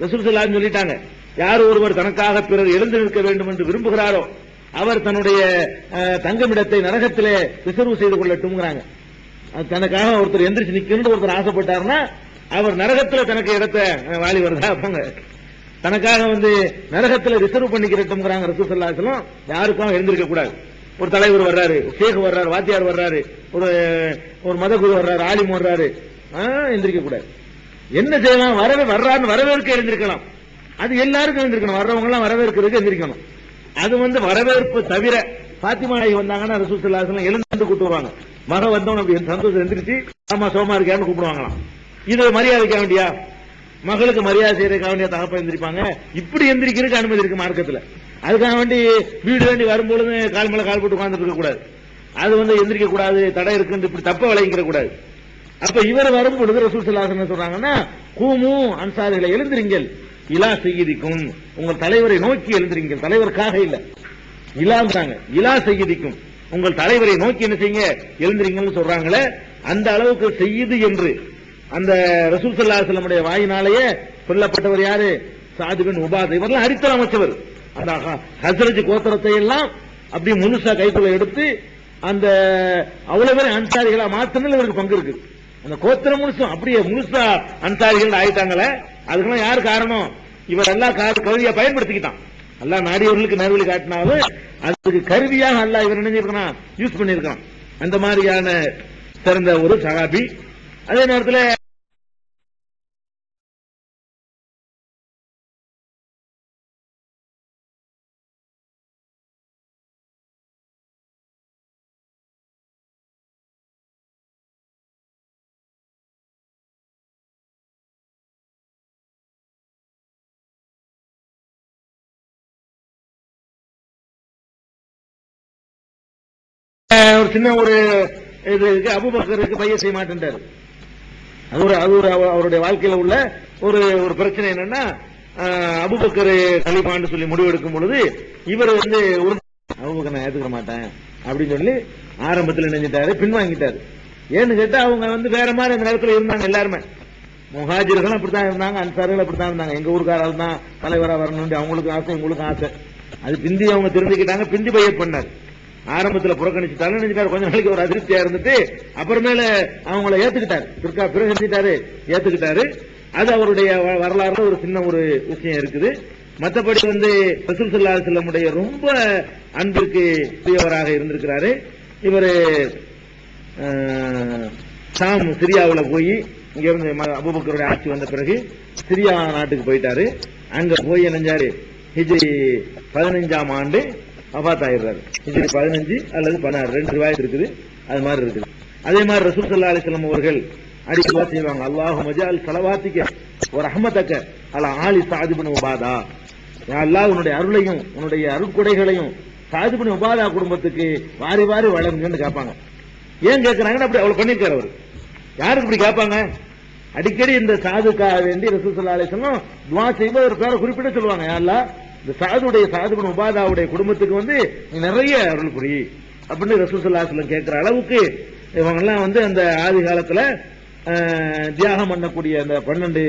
ரசூல் ஸல்லல்லாஹு அலைஹி சொல்லிட்டாங்க, யார் ஒருவர் தனக்காக பிறர் எழுந்து நிற்க வேண்டும் என்று விரும்புகிறாரோ அவர் தன்னுடைய தங்குமிடத்தை நரகத்திலே ரிசர்வ் செய்து கொள்ளட்டும்ங்கிறாங்க. தனக்காக ஒருத்தர் எந்திரிச்சு நிக்கணும்னு ஒருத்தர் ஆசைப்பட்டாருன்னா அவர் நரகத்தில் தனக்கு இடத்தை வாலி வருதா அப்பங்க தனக்காக நரகத்தில் ரிசர்வ் பண்ணிக்கிறட்டும்ங்கிறாங்க ரசூல் ஸல்லல்லாஹு அலைஹி வஸல்லம். யாருக்கும் எழுந்திருக்க கூடாது. ஒரு தலைவர் வர்றாரு, ஷேக் வர்றாரு, வாத்தியார் வர்றாரு, ஒரு மத குரு வர்றாரு, ஆலிம் வர்றாரு, எந்திரிக்க கூடாது. என்ன செய்யலாம்? வர்றாருன்னு வரவேற்க எழுந்திருக்கலாம். அது எல்லாருக்கும் எழுந்திருக்கணும். வர்றவங்க எல்லாம் வரவேற்கிறதுக்கு எந்திரிக்கணும். அது வரவேற்பு தவிர பாத்திமா நாயகி வந்தாங்கன்னா ரசூல் ஸல்லல்லாஹு அலைஹி வஸல்லம் எழுந்து கூட்டு வருவாங்க. மக வந்தவன் அப்படி சந்தோஷம் எந்திரிச்சு ஆமா சோமா இருக்கான்னு கூப்பிடுவாங்களாம். இது மரியாதைக்காக வேண்டியா? மகளுக்கு மரியாதை செய்யறதுக்காக வேண்டிய தகப்ப எந்திரிப்பாங்க. இப்படி எந்திரிக்கிறதுக்கு அனுமதி இருக்கு மார்க்கத்துல. அதுக்காக வேண்டி வீடு வேண்டி வரும்பொழுது கால் மேல கால் போட்டு உட்கார்ந்துட்டு இருக்க கூடாது. அது எந்திரிக்க கூடாது, தடை இருக்குன்னு இப்படி தப்ப விளைவிக்கிற கூடாது. அப்ப இவர் வரும்பொழுது ரசூல் ஸல்லல்லாஹு அலைஹி வஸல்லம் சொல்றாங்கன்னா, கூமு அன்சாரிகளை எழுந்திருங்கள், இலா செய்யிதிக்கும், உங்கள் தலைவரை நோக்கி எழுந்திருங்கள். தலைவருக்காக இல்ல, இலாங்கிறாங்க. இலா செய்யிதிக்கும், உங்கள் தலைவரை நோக்கி என்ன செய்யுங்க, எழுந்திருங்கன்னு சொல்றாங்களே. அந்த அளவுக்கு செய்யுது என்று அந்த ரசூல் ஸல்லல்லாஹு அலைஹி வஸல்லம் வாயினாலேயே சொல்லப்பட்டவர் யாரு? சாது பின் உபாதா. இவரெல்லாம் அடித்தளம் அமைச்சவர். அந்த ஹஸ்ரஜ் கோத்திரத்தை எல்லாம் அப்படியே முழுசா கைக்குள்ள எடுத்து அந்த அவ்வளவு பேர் அன்சாரிகளா மாத்தினதுல இவருக்கு பங்கு இருக்கு. அந்த கோத்திரம் முழுசும் அப்படியே முழுசா அன்சாரிகள் ஆயிட்டாங்களே. அதுக்கெல்லாம் யாரு காரணம்? இவர் எல்லாம் கருவியா பயன்படுத்திக்கிட்டான். அல்லாஹ் நாடியவர்களுக்கு நேர்வழி காட்டினாலும் அதுக்கு கருவியாக அல்லாஹ் இவர் நினைஞ்சிருக்கான், யூஸ் பண்ணிருக்கான். அந்த மாதிரியான சிறந்த ஒரு சஹாபி. அதே நேரத்தில் ஒரு சின்ன ஒரு இது இருக்கு. அபூபக்கருக்கு பைய செய்ய மாட்டேன்றாரு. அவருடைய வாழ்க்கையில உள்ள ஒரு ஒரு பிரச்சனை என்னன்னா, அபூபக்கர் கலீஃபான்னு சொல்லி முடிவெடுக்கும் பொழுது இவர் அபூபக்கர் நான் ஏத்துக்க மாட்டேன் அப்படின்னு சொல்லி ஆரம்பத்தில் நினைஞ்சிட்டாரு, பின்வாங்கிட்டாரு. ஏன்னு கேட்டா அவங்க வேற மாதிரி அந்த நேரத்தில் இருந்தாங்க. எல்லாருமே முஹாஜிர்கள் அப்படித்தான் இருந்தாங்க, அன்சாரிகள் அப்படித்தான் இருந்தாங்க. எங்க ஊருக்காரால் தான் தலைவரா வரணும், அவங்களுக்கு ஆசை, உங்களுக்கு ஆசை. அது பிந்தி அவங்க தெரிஞ்சுக்கிட்டாங்க. பிந்தி பையட் பண்ணாரு. ஆரம்பத்தில் புறக்கணிச்சுட்டாலும் நினைச்சிட்டாரு. கொஞ்ச நாளைக்கு ஒரு அதிருப்தியா இருந்துட்டு அப்புறமேல அவங்கள ஏத்துக்கிட்டாரு. பிறகு ஏத்துக்கிட்டாரு. அது அவருடைய வரலாறுல ஒரு சின்ன ஒரு விஷயம் இருக்குது. மற்றபடி ரசூல் ஸல்லல்லாஹு அலைஹி வஸல்லம் ரொம்ப அன்பிற்கு உரியவராக இருந்திருக்கிறாரு. இவர் ஷாம் சிரியாவில் போய் இங்க இருந்து அபூபக்கருடைய ஆட்சி வந்த பிறகு சிரியா நாட்டுக்கு போயிட்டாரு. அங்க போய் நினைஞ்சாரு ஹிஜ்ரி 15ஆம் ஆண்டு வஃபாத் ஆயிடுறாரு. ஹிஜ்ரி 15 அல்லது 16 2 ரிவாயத் இருக்குது. அது மாதிரி இருக்குது. அதே மாதிரி ரசூல் ஸல்லல்லாஹு அலைஹி வஸல்லம் அவர்கள் அடிக்கடி செய்வாங்க, அல்லாஹும்ம ஜஅல் ஸலவாத்திக வ ரஹ்மதக அலா ஆலி ஸஅத் இப்னு உபாதா. யா அல்லாஹ், உன்னுடைய அருளையும் உன்னுடைய அருட்கொடைகளையும் ஸஅத் இப்னு உபாதா குடும்பத்துக்கு வாரி வாரி வழங்குன்னு கேட்பாங்க. ஏன் கேட்கறாங்கன்னு அப்படி அவ்வளவு பண்ணிருக்காரு அவர். யாருக்கு இப்படி கேட்பாங்க? அடிக்கடி இந்த சாதுக்காக வேண்டி ரசூல் ஸல்லல்லாஹு அலைஹி வஸல்லம் துஆ செய்யும்போது ஒரு பேரை குறிப்பிட்டு சொல்லுவாங்க, யா அல்லாஹ், இந்த ஸஅத் இப்னு உபாதாவுடைய குடும்பத்துக்கு நீ நிறைய அருள் புரி அப்படின்னு ரசூல் ஸல்லல்லாஹு அலைஹி வஸல்லம் கேட்கிற அளவுக்கு இவங்க எல்லாம் அந்த ஆதி காலத்துல தியாகம் பண்ணக்கூடிய அந்த 12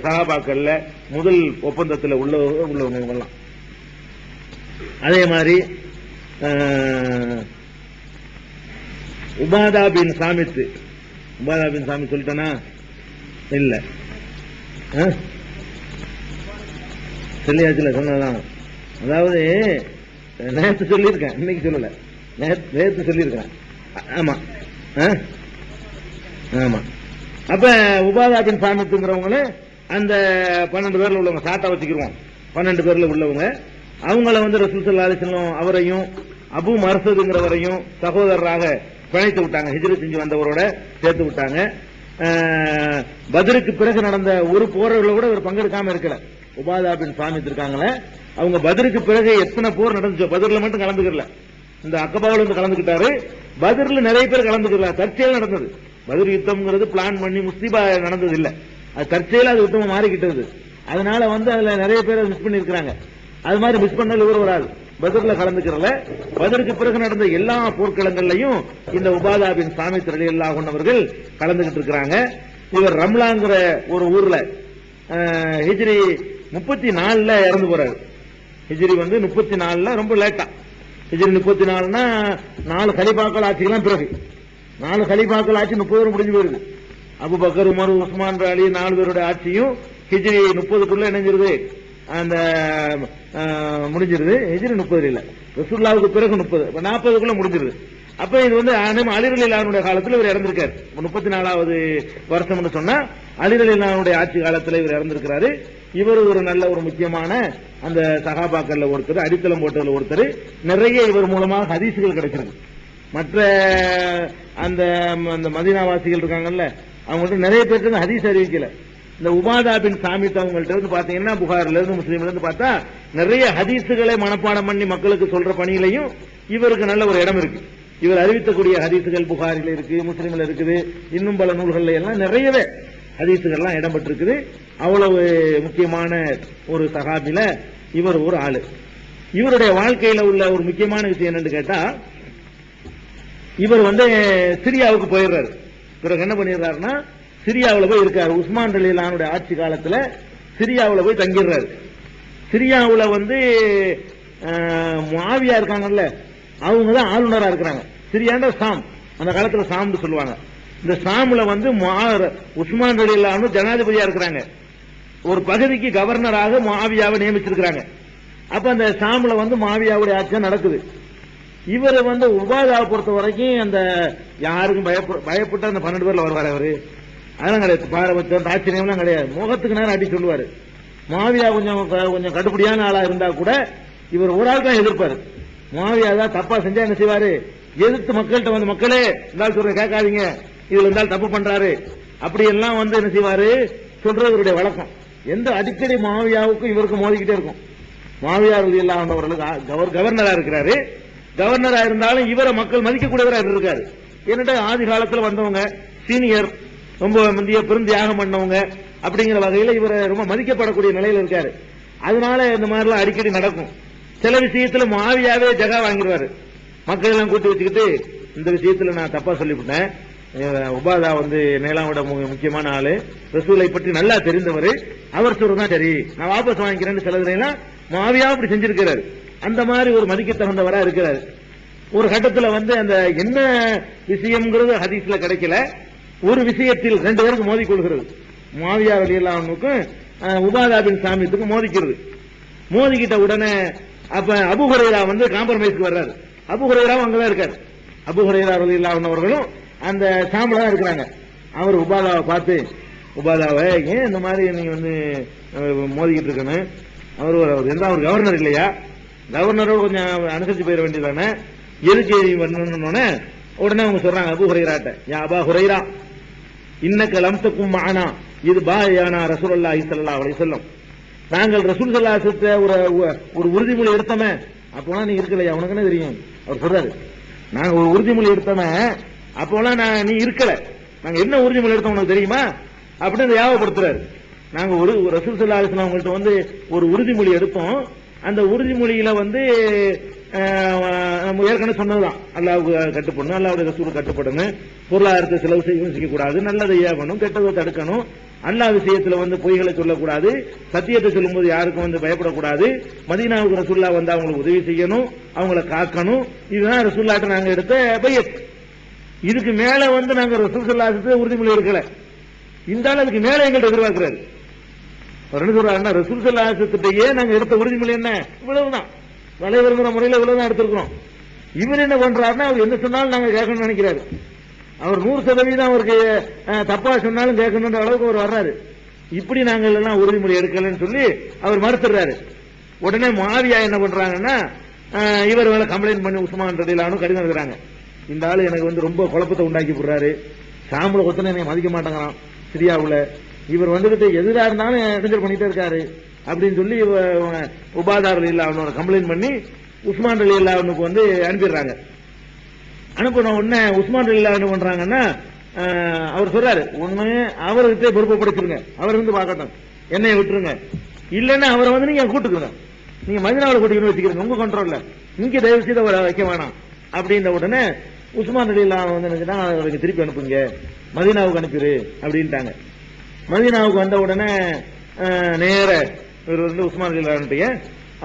சஹாபாக்கள்ல முதல் ஒப்பந்தத்தில் உள்ளவங்க இவங்கெல்லாம். அதே மாதிரி உபாதா பின் சாமித் சொல்லிட்டனா இல்ல சொல்லியாச்சுல, சொன்னதான். அதாவது நேற்று சொல்லியிருக்கேன், இன்னைக்கு சொல்லல, நேற்று சொல்லியிருக்கேன். ஆமா ஆமா. அப்ப உபாதா பின் சாமித்துங்கிறவங்கள அந்த 12 பேர்ல உள்ளவங்க சாட்டா வச்சுக்கிருவோம். 12 பேர்ல உள்ளவங்க அவங்கள ரசூல் ஸல்லல்லாஹு அலைஹி வஸல்லம் அவரையும் அபு மர்சதுங்கிறவரையும் சகோதரராக பிணைத்து விட்டாங்க. ஹிஜ்ரத் செஞ்சு வந்தவரோட சேர்த்து விட்டாங்க. பத்ருக்கு பிறகு நடந்த ஒரு போர்ல கூட இவர் பங்கெடுக்காம இருக்கல. உபாதா பின் சாமித் இருக்காங்களே, அவங்க பத்ருக்கு பிறகு எத்தனை போர் நடந்துச்சோ பத்ர்ல மட்டும் கலந்துக்கல. இந்த அக்கபாவில் கலந்துக்கிட்டாரு. பத்ர்ல நிறைய பேர் கலந்துக்கல. தற்செயல் நடந்தது. பத்ர் யுத்தம்ங்கிறது பிளான் பண்ணி முஸ்தீபா நடந்தது இல்ல. அது தற்செயல அது யுத்தமா மாறிக்கிட்டது. அதனால அதுல நிறைய பேர் மிஸ் பண்ணி இருக்கிறாங்க. அது மாதிரி மிஸ் பண்ணல இவர் ஒரு ஆள் பத்ர்ல கலந்துக்கிறல. பத்ருக்கு பிறகு நடந்த எல்லா போர்க்களங்கள்லையும் இந்த உபாதா பின் சாமித் ரலியல்லாஹு அன்ஹு அவர்கள் கலந்துகிட்டு இருக்கிறாங்க. இவர் ரம்லாங்கிற ஒரு ஊர்ல ஹிஜ்ரி 34 இறந்து போறாரு. ஹிஜ்ரி 34 ரொம்ப லேட்டா. ஹிஜ்ரி 34னா 4 கலீஃபாக்கள் ஆட்சிக்கெல்லாம் பிறகு. 4 கலீஃபாக்கள் ஆட்சி 30 வரை முடிஞ்சு போயிருது. அபூபக்கர், உமர், உஸ்மான், அலி 4 பேருடைய ஆட்சியும் ஹிஜ்ரி 30க்குள்ள இணைஞ்சிருது. அந்த முடிஞ்சிருது. ஹிஜ்ரி 30 இல்ல, ரசூலுல்லாஹ்வுக்கு பிறகு 30, 40க்குள்ள முடிஞ்சிருது. அப்ப இது அலி ரலியல்லாஹு காலத்தில் இவர் இறந்திருக்காரு. 34வது வருஷம்னு சொன்னா அலி ரலியல்லாஹு ஆட்சி காலத்தில் இவர் இறந்திருக்கிறாரு. இவர் ஒரு நல்ல ஒரு முக்கியமான அந்த சஹாபாக்கள்ல ஒருத்தர், அடித்தளம் போட்டதுல ஒருத்தர். நிறைய இவர் மூலமாக ஹதீசுகள் கிடைக்கிறது. மற்ற அந்த மதீனாவாசிகள் இருக்காங்கல்ல, அவங்கள்ட்ட நிறைய பேருக்கு ஹதீஸ் அறிவிக்கல. இந்த உபாதா பின் சாமித் அவங்கள்ட்ட இருந்து பாத்தீங்கன்னா, புகாரில இருந்து முஸ்லீம்ல இருந்து பார்த்தா நிறைய ஹதீசுகளை மனப்பாடம் பண்ணி மக்களுக்கு சொல்ற பணியிலையும் இவருக்கு நல்ல ஒரு இடம் இருக்கு. இவர் அறிவிக்கக்கூடிய ஹதீசுகள் புகாரில இருக்கு, முஸ்லீம்ல இருக்குது, இன்னும் பல நூல்கள்ல எல்லாம் நிறையவே ஹதீசுகள்லாம் இடம்பெற்றிருக்குது. அவ்வளவு முக்கியமான ஒரு சஹாபில இவர் ஒரு ஆளு. இவருடைய வாழ்க்கையில உள்ள ஒரு முக்கியமான விஷயம் என்னன்னு கேட்டா, இவர் சிரியாவுக்கு போயிடுறாரு. பிறகு என்ன பண்ணிடுறாருன்னா, சிரியாவில் போய் இருக்காரு. உஸ்மான் ரலியல்லாஹு ஆட்சி காலத்தில் சிரியாவில் போய் தங்கிடுறாரு. சிரியாவில் முஆவியா இருக்காங்கல்ல, அவங்க தான் ஆளுநரா இருக்கிறாங்க. சிரியாண்ட சாம், அந்த காலத்தில் சாம்னு சொல்லுவாங்க. இந்த சாம்ல உஸ்மான் ரலியல்லாஹு ஜனாதிபதியா இருக்கிறாங்க. ஒரு பகுதிக்கு கவர்னராக முஆவியாவை நியமிச்சிருக்கிறாங்க. அப்ப அந்த சாம்ல முஆவியாவுடைய ஆட்சி நடக்குது. இவர் உபாதாவை பொறுத்த வரைக்கும் அந்த யாருக்கும் பயப்பட்ட அந்த 12 பேர்ல வருவார். அவரு அதெல்லாம் கிடையாது. பாரபட்சம் ஆச்சரியம்லாம் கிடையாது. முகத்துக்கு நேரம் அடி சொல்லுவாரு. முஆவியா கொஞ்சம் கடுப்படியான ஆளா இருந்தா கூட இவர் ஒரு ஆள் தான் எதிர்ப்பாரு. முஆவியா தான் தப்பா செஞ்சா என்ன செய்வாரு, எதிர்த்து மக்கள்கிட்ட மக்களே இருந்தாலும் சொல்ற கேட்காதீங்க, இதுல இருந்தாலும் தப்பு பண்றாரு அப்படி எல்லாம் என்ன செய்வாரு சொல்றது இவருடைய வழக்கம். எந்த அடிக்கடி முஆவியாவுக்கும் இவருக்கு மோதிக்கிட்டே இருக்கும். முஆவியா ரலியல்லாஹு அவர்களுக்கு கவர்னரா இருக்கிறாரு. கவர்னரா இருந்தாலும் இவரை மக்கள் மதிக்கக்கூடியவரா இருக்காரு. என்னடா ஆதி காலத்தில் வந்தவங்க, சீனியர், ரொம்ப முந்தைய பெருந்தியாகம் பண்ணவங்க அப்படிங்கிற வகையில இவரை ரொம்ப மதிக்கப்படக்கூடிய நிலையில இருக்காரு. அதனால இந்த மாதிரிலாம் அடிக்கடி நடக்கும். சில விஷயத்துல முஆவியாவே ஜகா வாங்கிடுவாரு. மக்கள் எல்லாம் கூட்டி வச்சுக்கிட்டு, இந்த விஷயத்துல நான் தப்பா சொல்லிவிட்டேன், உபாதா என்னெல்லாம் விட முக்கியமான ஆளு, ரசூலை பற்றி நல்லா தெரிந்தவர், அவர் சொல்றதுதான் சரி, நான் வாபஸ் வாங்கிக்கிறேன்னு சிலதுலாம் முஆவியா அப்படி செஞ்சிருக்கிறாரு. அந்த மாதிரி ஒரு மதிக்க தகுந்தவரா இருக்கிறாரு. ஒரு கட்டத்தில் அந்த என்ன விஷயம்ங்கிறது ஹதீஸ்ல கிடைக்கல. ஒரு விஷயத்தில் 2 பேருக்கு மோதி கொள்கிறது. முஆவியா ரலியல்லாஹு அன்ஹுக்கும் உபாதா பின் சாமித்துக்கும் மோதிக்கிறது. மோதிக்கிட்ட உடனே அப்ப அபூ ஹுரைரா காம்ப்ரமைஸ்க்கு வர்றாரு. அபூ ஹுரைரா அங்கதான் இருக்காரு. அபூ ஹுரைரா ரலியல்லாஹு அன்ஹு அவர்களும் அந்த சாம்ல தான் இருக்கிறாங்க. அவர் உபாதாவை பார்த்து, உபாதாவை ஏன் இந்த மாதிரி நீங்க மோதிக்கிட்டு இருக்கணும், அவர் எந்த ஒரு கவர்னர் இல்லையா, கவர்னரோட கொஞ்சம் அனுசரிச்சு போயிட வேண்டியதானே, எதுக்கு வரணும்னு உடனே அவங்க சொல்றாங்க அபூ ஹுரைராட்ட, யா அபா ஹுரைரா இன்னக லம் தகும் மஅனா இது பாயானா ரசூலுல்லாஹி ஸல்லல்லாஹு அலைஹி வஸல்லம், நாங்கள் ரசூல் ஸல்லல்லாஹு அலைஹி வஸல்லம் ஒரு உறுதிமொழி எடுத்தோமே, அப்போலாம் நீ இருக்கலையா, உனக்கு என்ன தெரியும். அவர் சொல்றாரு, நாங்க ஒரு உறுதிமொழி எடுத்தோமே, அப்போலாம் நீ இருக்கல, நாங்க என்ன உறுதிமொழி எடுத்தோம் உனக்கு தெரியுமா அப்படின்னு ஞாபகப்படுத்துறாரு. நாங்க ஒரு ரசூல் ஸல்லல்லாஹு அலைஹி வஸல்லம் அவங்கள்ட்ட ஒரு உறுதிமொழி எடுத்தோம். அந்த உறுதிமொழியில ஏற்கனவே சொன்னதுதான், அல்லாஹ்வுக்கு கட்டுப்படணும், அல்லாஹ்வுடைய ரசூலுக்கு கட்டுப்படணும், பொருளாதாரத்தை செலவு செய்யக்கூடாது, நல்லதை ஏவணும், கெட்டதை தடுக்கணும், அல்லாஹ் விஷயத்துல பொய்களை சொல்லக்கூடாது, சத்தியத்தை சொல்லும்போது யாருக்கும் பயப்படக்கூடாது, மதீனாவுக்கு ரசூலுல்லாஹ் அவங்களுக்கு உதவி செய்யணும், அவங்கள காக்கணும். இதுதான் ரசூலுல்லாஹ்ட்ட நாங்க எடுத்த பையத். இதுக்கு மேல நாங்க ரசூல் ஸல்லல்லாஹு அலைஹி வஸல்லம் உறுதிமொழி எடுக்கல. இந்த ஆள் அதுக்கு மேல எங்கள்கிட்ட எதிர்பார்க்கிறாரு. ரசூல் ஸல்லல்லாஹு அலைஹி வஸல்லம் நாங்க எடுத்த உறுதிமொழி என்ன, இவ்வளவுதான், தலைவருங்கிற முறையில் இவ்வளவுதான் எடுத்திருக்கிறோம். இவர் என்ன பண்றாருன்னா, அவர் என்ன சொன்னாலும் நாங்க கேட்கணும்னு நினைக்கிறாரு. அவர் 100% அவருக்கு தப்பா சொன்னாலும் கேட்கணுன்ற அளவுக்கு அவர் வர்றாரு. இப்படி நாங்கள் எல்லாம் உறுதிமொழி எடுக்கலன்னு சொல்லி அவர் மறுத்துறாரு. உடனே முஆவியா என்ன பண்றாங்கன்னா, இவர் மேல கம்ப்ளைண்ட் பண்ணி உஸ்மான் ரலியல்லாஹு அன்ஹு கடிதம் எழுதுறாங்க. இந்த ஆளு எனக்கு ரொம்ப குழப்பத்தை உண்டாக்கி போடுறாரு, சாம்பல கொத்தனை என்னை மதிக்க மாட்டேங்கிறான் சிரியாவுல, இவர் எதிராக இருந்தாலும் இடைஞ்சல் பண்ணிட்டே இருக்காரு அப்படின்னு சொல்லி உபாதா ரலியல்லாஹு அன்ஹு கம்ப்ளைண்ட் பண்ணி உஸ்மான் ரலியல்லாஹு அன்ஹுக்கு அனுப்பிடுறாங்க. அனுப்பின உடனே உஸ்மான் ரலியல்லாஹு அன்ஹு பண்றாங்கன்னா, அவர் சொல்றாரு, ஒண்ணு அவர்கிட்ட பொறுப்பு படுத்துருங்க, அவர் பார்க்கட்டும், என்னைய விட்டுருங்க, இல்லன்னா அவரை நீங்க கூட்டுக்குங்க, நீங்க மதீனாவுல கூட்டிக்கணும் வச்சுக்கிறீங்க, உங்க கண்ட்ரோல்ல, இங்க தயவு செய்து அவரை வைக்க வேணாம் அப்படின்ற உடனே உஸ்மான் ரலியல்லாஹு அன்ஹு அவருக்கு திருப்பி அனுப்புங்க, மதீனாவுக்கு அனுப்பிடு அப்படின்ட்டாங்க. மதீனாவுக்கு வந்த உடனே நேர இவர் வந்து உஸ்மான் ரலியல்லாஹு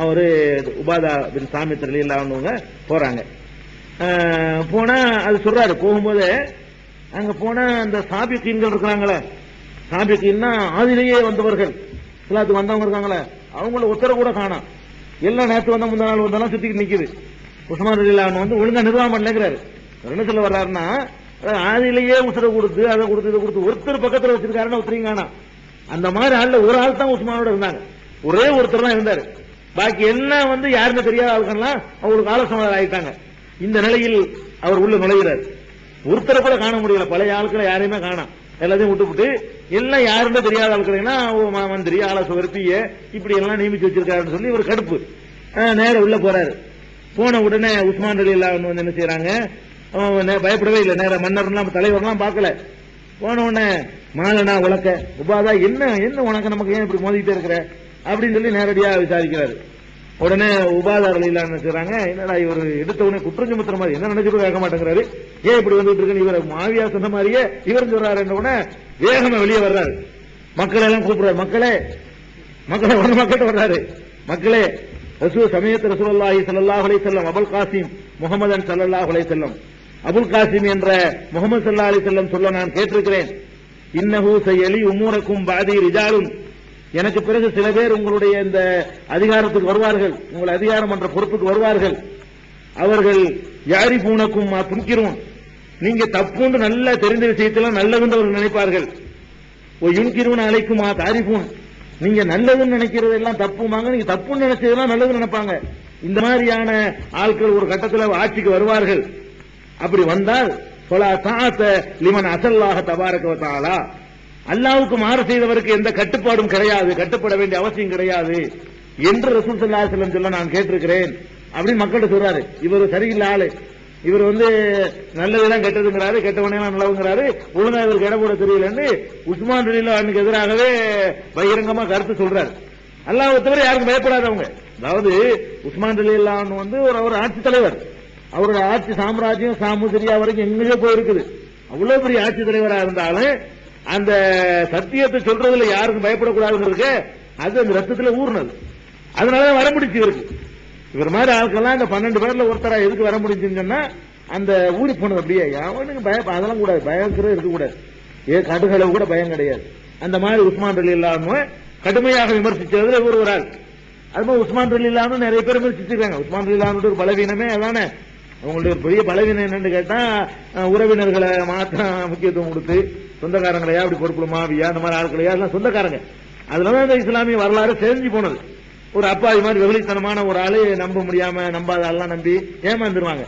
அவரு உபாதா பின் சாமித் ரலியல்லாஹு போறாங்க. போனா அது சொல்றாரு, போகும்போது அங்க போனா அந்த சாபிகீன்கள் இருக்கிறாங்களே, சாபிகீன்னா ஆதிலேயே வந்தவர்கள், இஸ்லாத்துக்கு வந்தவங்க இருக்காங்களே, அவங்கள ஒருத்தர கூட காணோம். எல்லாம் நேற்று வந்த முந்தா நாள் வந்தாலும் சுத்திக்கிட்டு நிக்குது. உஸ்மான் ரலியல்லாஹு வந்து ஒழுங்கா நிர்வாகம் பண்ணலங்கிறாரு. என்ன சொல்ல வர்றாருன்னா, ஆதிலேயே உசுர கொடுத்து அதை கொடுத்து இதை கொடுத்து ஒருத்தர் பக்கத்துல வச்சிருக்காருன்னு ஒருத்தரையும் காணோம். அந்த மாதிரி ஆள்ல ஒரு ஆள் தான் உஸ்மானோட இருந்தாங்க, ஒரே ஒருத்தர் தான் இருந்தாரு. பாக்கி எல்லாம் வந்து யாருன்னு தெரியாத ஆளுக்கெல்லாம் அவங்களுக்கு ஆலோசனை ஆயிட்டாங்க. இந்த நிலையில் அவர் உள்ள நுழைகிறார். ஒருத்தரை கூட காண முடியல, பழைய ஆட்களை யாரையுமே காணோம், எல்லாத்தையும் விட்டுவிட்டு எல்லாம் யாருன்னு தெரியாத ஆட்களா மந்திரி ஆலோசகர் பிஏ இப்படி எல்லாம் நியமிச்சு வச்சிருக்காருன்னு சொல்லி இவர் கடுப்பு. நேர உள்ள போறாரு. போன உடனே உஸ்மான் ரலியல்லாஹு வந்து என்ன செய்யறாங்க, பயப்படவே இல்லை. நேர மன்னர்லாம் தலைவர்லாம் பார்க்கல. போன உடனே மாலனா உலக்க உபாதா என்ன என்ன உனக்கு நமக்கு ஏன் இப்படி மோதிக்கிட்டே இருக்கிற அப்படின்னு சொல்லி நேரடியா விசாரிக்கிறாரு. உடனே உபாதா ரலியல்லாஹு என்ன செய்றாங்க, என்னடா இவர் எடுத்த உடனே குற்றம் சுமத்துற மாதிரி என்ன நினைச்சு கேட்க மாட்டேங்கிறாரு, ஏன் இப்படி வந்துட்டு இருக்கு இவர் மாவியா சொன்ன மாதிரியே இவர் சொல்றாரு. உடனே வேகமா வெளியே வர்றாரு, மக்களை எல்லாம் கூப்பிடுறாரு, மக்களே மக்களை உடனே மக்கள்கிட்ட வர்றாரு, மக்களே ரசூல் சமயத்து ரசூலுல்லாஹி ஸல்லல்லாஹு அலைஹி வஸல்லம் அபுல் காசிம் முஹம்மதன் ஸல்லல்லாஹு அலைஹி வஸல்லம் அபுல் காசிம் என்ற முஹம்மது ஸல்லல்லாஹு அலைஹி வஸல்லம் சொல்ல நான் கேட்டிருக்கிறேன். இன்னஹு சயலி உமூரக்கும் பாதி ரிஜாலுன், எனக்கு பிறகு சில பேர் உங்களுடைய இந்த அதிகாரத்துக்கு வருவார்கள், உங்கள் அதிகாரம் என்ற பொறுப்புக்கு வருவார்கள். அவர்கள் யாரிபூனக்கும் துன்கிரும், நீங்க தப்புன்னு நல்லா தெரிந்த விஷயத்தெல்லாம் நல்லதுன்னு அவர்கள் நினைப்பார்கள். யுன்கிருன் அலைக்கும் தாரிபூன், நீங்க நல்லதுன்னு நினைக்கிறது எல்லாம் தப்புமாங்க, நீங்க தப்புன்னு நினைச்சதெல்லாம் நல்லதுன்னு நினைப்பாங்க. இந்த மாதிரியான ஆட்கள் ஒரு கட்டத்தில் ஆட்சிக்கு வருவார்கள். அப்படி வந்தால் லிமன் அசல்லாஹ தபாரக வ தஆலா, அல்லாஹ்வுக்கு மாறு செய்தவருக்கு எந்த கட்டுப்பாடும் கிடையாது, கட்டுப்பட வேண்டிய அவசியம் கிடையாது என்று ரசூல் ஸல்லல்லாஹு அலைஹி வஸல்லம் சொல்ல நான் கேட்டிருக்கிறேன் அப்படின்னு மக்கள்கிட்ட சொல்றாரு. இவர் சரியில்லை ஆளு, இவர் வந்து நல்லதுதான் கெட்டதுங்கிறாரு, கெட்டவனெல்லாம் நல்லவங்கிறாரு, ஒழுங்கா இவருக்கு இடம் போட தெரியலன்னு உஸ்மான் ரலியல்லாஹு எதிராகவே பகிரங்கமா கருத்து சொல்றாரு. அல்லாஹ்வை தவிர யாருக்கும் பயப்படாதவங்க. அதாவது உஸ்மான் ரலியல்லாஹு வந்து ஒரு ஆட்சி தலைவர், அவருடைய ஆட்சி சாம்ராஜ்யம் சாமுசிரியா வரைக்கும் எங்கேயோ போயிருக்குது. அவ்வளவு பெரிய ஆட்சி தலைவராக இருந்தாலும் அந்த சத்தியத்தை சொல்றதுல யாருக்கும் பயப்படக்கூடாதுன்னு அது அந்த ரத்தத்தில் ஊர்னது. அதனாலதான் வர முடிச்சு இவருக்கு. இவர் மாதிரி ஆட்கள்லாம் இந்த 12 பேர்ல ஒருத்தரா எதுக்கு வர முடிச்சுன்னு சொன்னா அந்த ஊறி போனது. அப்படியே அவனுக்கு பயம் அதெல்லாம் கூடாது, பயங்கிறது இருக்கக்கூடாது, கடுகளவு கூட பயம் கிடையாது. அந்த மாதிரி உஸ்மான் ரலியல்லாஹு கடுமையாக விமர்சிச்சதுல இவர் ஒரு ஆள். அதுமாதிரி உஸ்மான் ரலியல்லாஹு நிறைய பேர் விமர்சிச்சிருக்காங்க. உஸ்மான் ரலியல்லாஹு ஒரு பலவீனமே அதானே, அவங்களுடைய ஒரு பெரிய பலவீனம் என்னன்னு கேட்டா உறவினர்களை மாத்திரம் முக்கியத்துவம் கொடுத்து சொந்தக்காரங்களையா அப்படி பொறுப்பு மாவியா அந்த மாதிரி ஆட்களையா எல்லாம் சொந்தக்காரங்க. அதுலதான் இந்த இஸ்லாமிய வரலாறு தெரிஞ்சு போனது. ஒரு அப்பாவி மாதிரி வெகுளித்தனமான ஒரு ஆளு நம்ப முடியாம நம்பாத ஆள்லாம் நம்பி ஏமாந்துருவாங்க.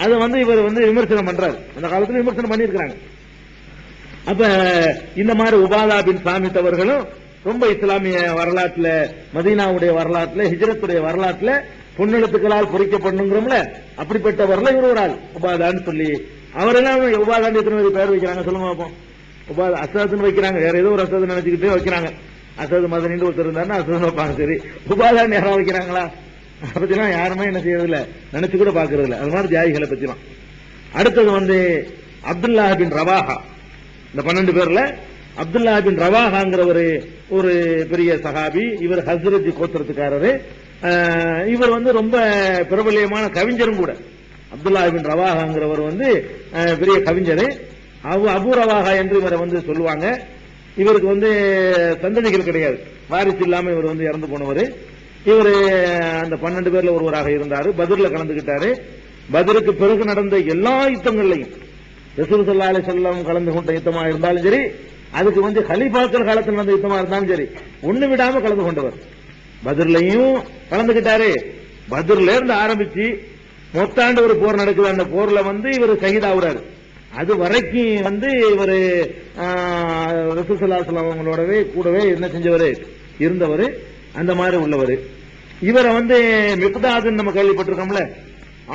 அதை வந்து இவர் வந்து விமர்சனம் பண்றாரு, அந்த காலத்துல விமர்சனம் பண்ணியிருக்கிறாங்க. அப்ப இந்த மாதிரி உபாதா பின் சாமித் அவர்களும் ரொம்ப இஸ்லாமிய வரலாற்றுல, மதீனாவுடைய வரலாற்றுல, ஹிஜ்ரத்துடைய வரலாற்றுல பொன்னெழுத்துக்களால் பொறிக்கப்படணுங்கிறோம்ல, அப்படிப்பட்டவர்ல இவர் ஒரு ஆள் உபாதான்னு சொல்லி. அவரெல்லாம் உபாதான்னு எத்தனை பேர் வைக்கிறாங்க சொல்லுங்க பார்ப்போம். உபாதா அசதுன்னு வைக்கிறாங்க, வேற ஏதோ ஒரு அசது நினைச்சுக்கிட்டே வைக்கிறாங்க. அசது மதனின்னு ஒருத்தர் இருந்தாருன்னா அசது வைப்பாங்க. சரி, உபாதான்னு யாராவது வைக்கிறாங்களா? அதை பத்திலாம் யாருமே என்ன செய்யறது இல்ல, நினைச்சு கூட பாக்குறது இல்ல. அது மாதிரி தியாகிகளை பத்திலாம். அடுத்தது வந்து அப்துல்லா பின் ரவாஹா. இந்த 12 பேர்ல அப்துல்லா பின் ரவாஹாங்கிற ஒரு பெரிய சஹாபி. இவர் ஹஸ்ரஜ் கோத்திரத்துக்காரரு. இவர் வந்து ரொம்ப பிரபல்யமான கவிஞரும் கூட. அப்துல்லா பின் ரவாஹாங்கிறவர் வந்து பெரிய கவிஞர். அபு ரவாஹா என்று இவரை வந்து சொல்லுவாங்க. இவருக்கு வந்து சந்ததிகள் கிடையாது, வாரிசு இல்லாம இவர் வந்து இறந்து போனவர். இவர் அந்த 12 பேர்ல ஒருவராக இருந்தாரு. பத்ர்ல கலந்துகிட்டாரு. பத்ருக்கு பிறகு நடந்த எல்லா யுத்தங்கள்லையும் ரசூல் ஸல்லல்லாஹு அலைஹி வஸல்லம் கலந்து கொண்ட யுத்தமா இருந்தாலும் சரி, அதுக்கு வந்து கலீஃபாக்கள் காலத்தில் நடந்த யுத்தமா இருந்தாலும் சரி, ஒண்ணு விடாம கலந்து கொண்டவர். பத்ர்லயும் கலந்துகிட்டாரு. பத்ர்ல இருந்து ஆரம்பிச்சு மொத்தாண்டு ஒரு போர் நடக்குது. அந்த போர்ல வந்து இவர் ஷஹீதாவுறாரு. அது வரைக்கும் வந்து இவர் ரசூல் ஸல்லல்லாஹு அலைஹி வஸல்லம் அவங்களோடவே கூடவே என்ன செஞ்சவர் இருந்தவர். அந்த மாதிரி உள்ளவர். இவரை வந்து மிக்தாதுன்னு நம்ம கேள்விப்பட்டிருக்கோம்ல,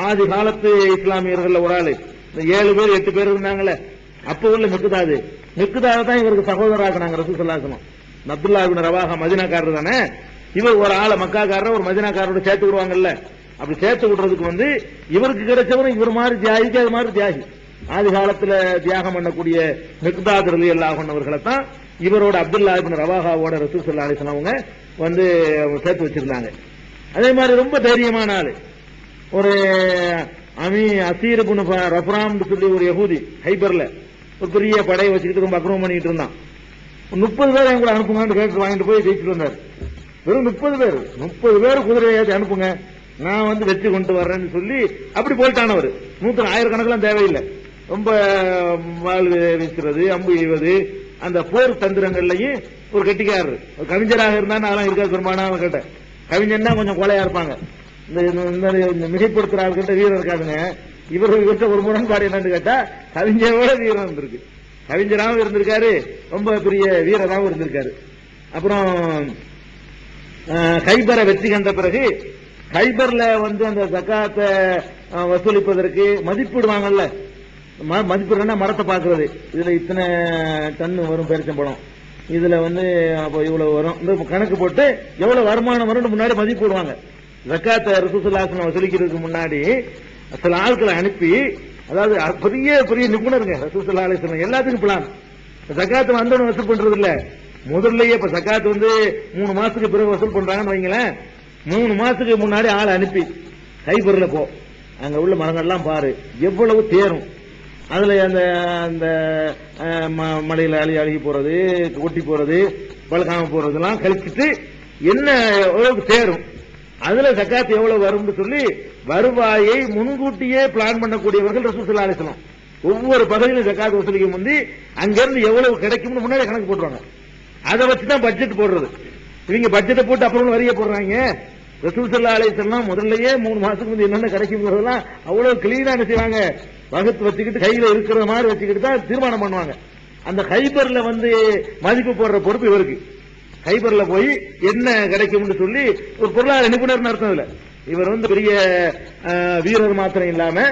ஆதி காலத்து இஸ்லாமியர்கள் ஒரு ஆளு. 7 பேர் 8 பேர் இருந்தாங்கல்ல, அப்ப உள்ள மிக்தாது தான் இவருக்கு சகோதரராக்குனாங்க ரசூல் ஸல்லல்லாஹு அலைஹி வஸல்லம். அப்துல்லா இப்னு ரவாஹா மதீனாக்காரர் தானே. இவர் ஒரு ஆளை மக்காக்காரர் ஒரு மதீனாக்காரரோட சேர்த்து விடுவாங்கல்ல, அப்படி சேர்த்து விடுறதுக்கு வந்து இவருக்கு கிடைச்சவரும் இவர் மாதிரி தியாகிக்கு அது மாதிரி தியாகி. ஆதி காலத்துல தியாகம் பண்ணக்கூடிய மிக்தாத் ரலியல்லாஹு அன்ஹு அவர்களை தான் இவரோட அப்துல்லா இப்னு ரவாஹாவோட ரசூல் ஸல்லல்லாஹு அலைஹி வஸல்லம் அவங்க வந்து சேர்த்து வச்சிருந்தாங்க. அதே மாதிரி ரொம்ப தைரியமான ஆளு. ஒரு அசீர் இப்னு ரஃப்ராம் சொல்லி ஒரு யஹூதி ஹைபர்ல ஒரு பெரிய படையை வச்சுக்கிட்டு ரொம்ப அக்கிரமம் பண்ணிட்டு இருந்தான். 30 பேர் என் கூட அனுப்புங்கன்னு கேட்டு வாங்கிட்டு போய் ஜெயிச்சுட்டு வந்தார். வெறும் 30 பேர் குதிரையாச்சு அனுப்புங்க, நான் வந்து வெற்றி கொண்டு வர்றேன்னு சொல்லி அப்படி போயிட்டான். அவர் 100,000 தேவையில்லை. ரொம்ப வாழ் வீசுறது, அம்பு எய்வது, அந்த போர் தந்திரங்கள்லையும் ஒரு கெட்டிக்காரர். ஒரு கவிஞராக இருந்தா அதெல்லாம் இருக்காது. பெரும்பாலான கேட்ட கவிஞன்னா கொஞ்சம் கொலையா இருப்பாங்க. இந்த மிகைப்படுத்துற ஆள்கிட்ட வீரம் இருக்காதுங்க. இவர்கிட்ட ஒரு முரண்பாடு என்னன்னு கேட்டா கவிஞரோட வீரம் இருந்திருக்கு. கவிஞராகவும் இருந்திருக்காரு, ரொம்ப பெரிய வீரராகவும் இருந்திருக்காரு. அப்புறம் கைபரை வெற்றி கண்ட பிறகு கைபர்ல வந்து அந்த ஜக்காத்தை வசூலிப்பதற்கு மதிப்பிடுவாங்கல்ல. மதிப்பிடுறா மரத்தை பாக்குறது, இதுல இத்தனை டன் வரும் பேரிச்சம்பழம், இதுல வந்து அப்போ இவ்வளவு வரும், இந்த கணக்கு போட்டு எவ்வளவு வருமானம் வரும் முன்னாடி மதிப்பு போடுவாங்க. ஜக்காத்தை ரசூலுல்லாஹி ஸல்லல்லாஹு அலைஹி வஸல்லம் வசூலிக்கிறதுக்கு முன்னாடி சில ஆட்களை அனுப்பி, அதாவது பெரிய பெரிய நிபுணருங்க ரசூலுல்லாஹி ஸல்லல்லாஹு அலைஹி வஸல்லம் எல்லாத்துக்கும் பிளான். ஜக்காத்து வந்தவன வசூல் பண்றது இல்ல, முதல்லயே இப்ப ஜக்காத்து வந்து 3 மாசத்துக்கு பிறகு வசூல் பண்றாங்கன்னு வைங்களேன், 3 மாசத்துக்கு முன்னாடி ஆள் அனுப்பி கைபர்ல போ, அங்க உள்ள மரங்கள்லாம் பாரு எவ்வளவு தேரும், அதுல அந்த அந்த மலையில அழுகி போறது, கொட்டி போறது, பழக்காம போறதெல்லாம் கழிச்சிட்டு என்ன எவ்வளவு தேரும், அதுல ஜக்காத் எவ்வளவு வரும்னு சொல்லி வருவாயை முன்கூட்டியே பிளான் பண்ணக்கூடியவர்கள் ரசூலுல்லாஹி ஸல்லல்லாஹு அலைஹி வஸல்லம். ஒவ்வொரு பகுதியிலும் ஜக்காத் வசூலிக்க முந்தி அங்கிருந்து எவ்வளவு கிடைக்கும்னு முன்னாடி கணக்கு போட்டுருவாங்க. அதை வச்சுதான் பட்ஜெட் போடுறது. இவங்க பட்ஜெட்டை போட்டு அப்புறம் வரிய போடுறாங்க. ரசூலுல்லாஹி ஸல்லல்லாஹு அலைஹி வஸல்லம் முதல்லயே 3 மாசத்துக்கு முந்தி என்னென்ன கிடைக்கும்ன்றதெல்லாம் அவ்வளவு கிளீனா செய்வாங்க. வகுத்து வச்சுக்கிட்டு கையில இருக்கிற மாதிரி வச்சுக்கிட்டு தான் தீர்மானம் பண்ணுவாங்க. அந்த கைபர்ல வந்து மதிப்பு போடுற பொறுப்பு இவருக்கு. கைபர்ல போய் என்ன கிடைக்கும்னு சொல்லி ஒரு பொருளாதார நிபுணர் அர்த்தம் இல்ல. இவர் வந்து பெரிய வீரர் மாத்திரம் இல்லாம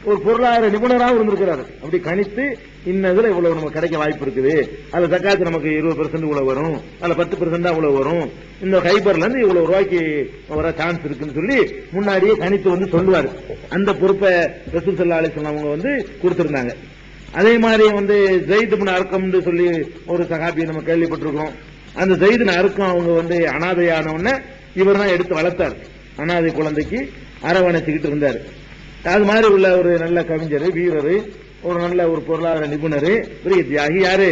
ஒரு பொருளாதார நிபுணராக இருந்திருக்கிறாரு. அப்படி கணித்து இன்னதுல இவ்வளவு நமக்கு கிடைக்க வாய்ப்பு இருக்குது, அதுல ஜக்காத்து நமக்கு 20% இவ்வளவு வரும், அதுல 10% இவ்வளவு வரும், இந்த கைபர்ல இருந்து இவ்வளவு ரூபாய்க்கு வர சான்ஸ் இருக்குன்னு சொல்லி முன்னாடியே கணித்து வந்து சொல்லுவாரு. அந்த பொறுப்பை ரசூல் ஸல்லல்லாஹு அலைஹி வஸல்லம் அவங்க வந்து கொடுத்திருந்தாங்க. அதே மாதிரி வந்து ஸைத் இப்னு அர்கம்னு சொல்லி ஒரு சஹாபி நம்ம கேள்விப்பட்டிருக்கோம். அந்த ஸைத் இப்னு அர்கம் அவங்க வந்து அனாதையான உடனே இவர் தான் எடுத்து வளர்த்தார். அனாதை குழந்தைக்கு அரவணைச்சுக்கிட்டு இருந்தார். அது மாதிரி உள்ள ஒரு நல்ல கவிஞர், வீரர், ஒரு நல்ல ஒரு பொருளாதார நிபுணர், பெரிய தியாகி யாரு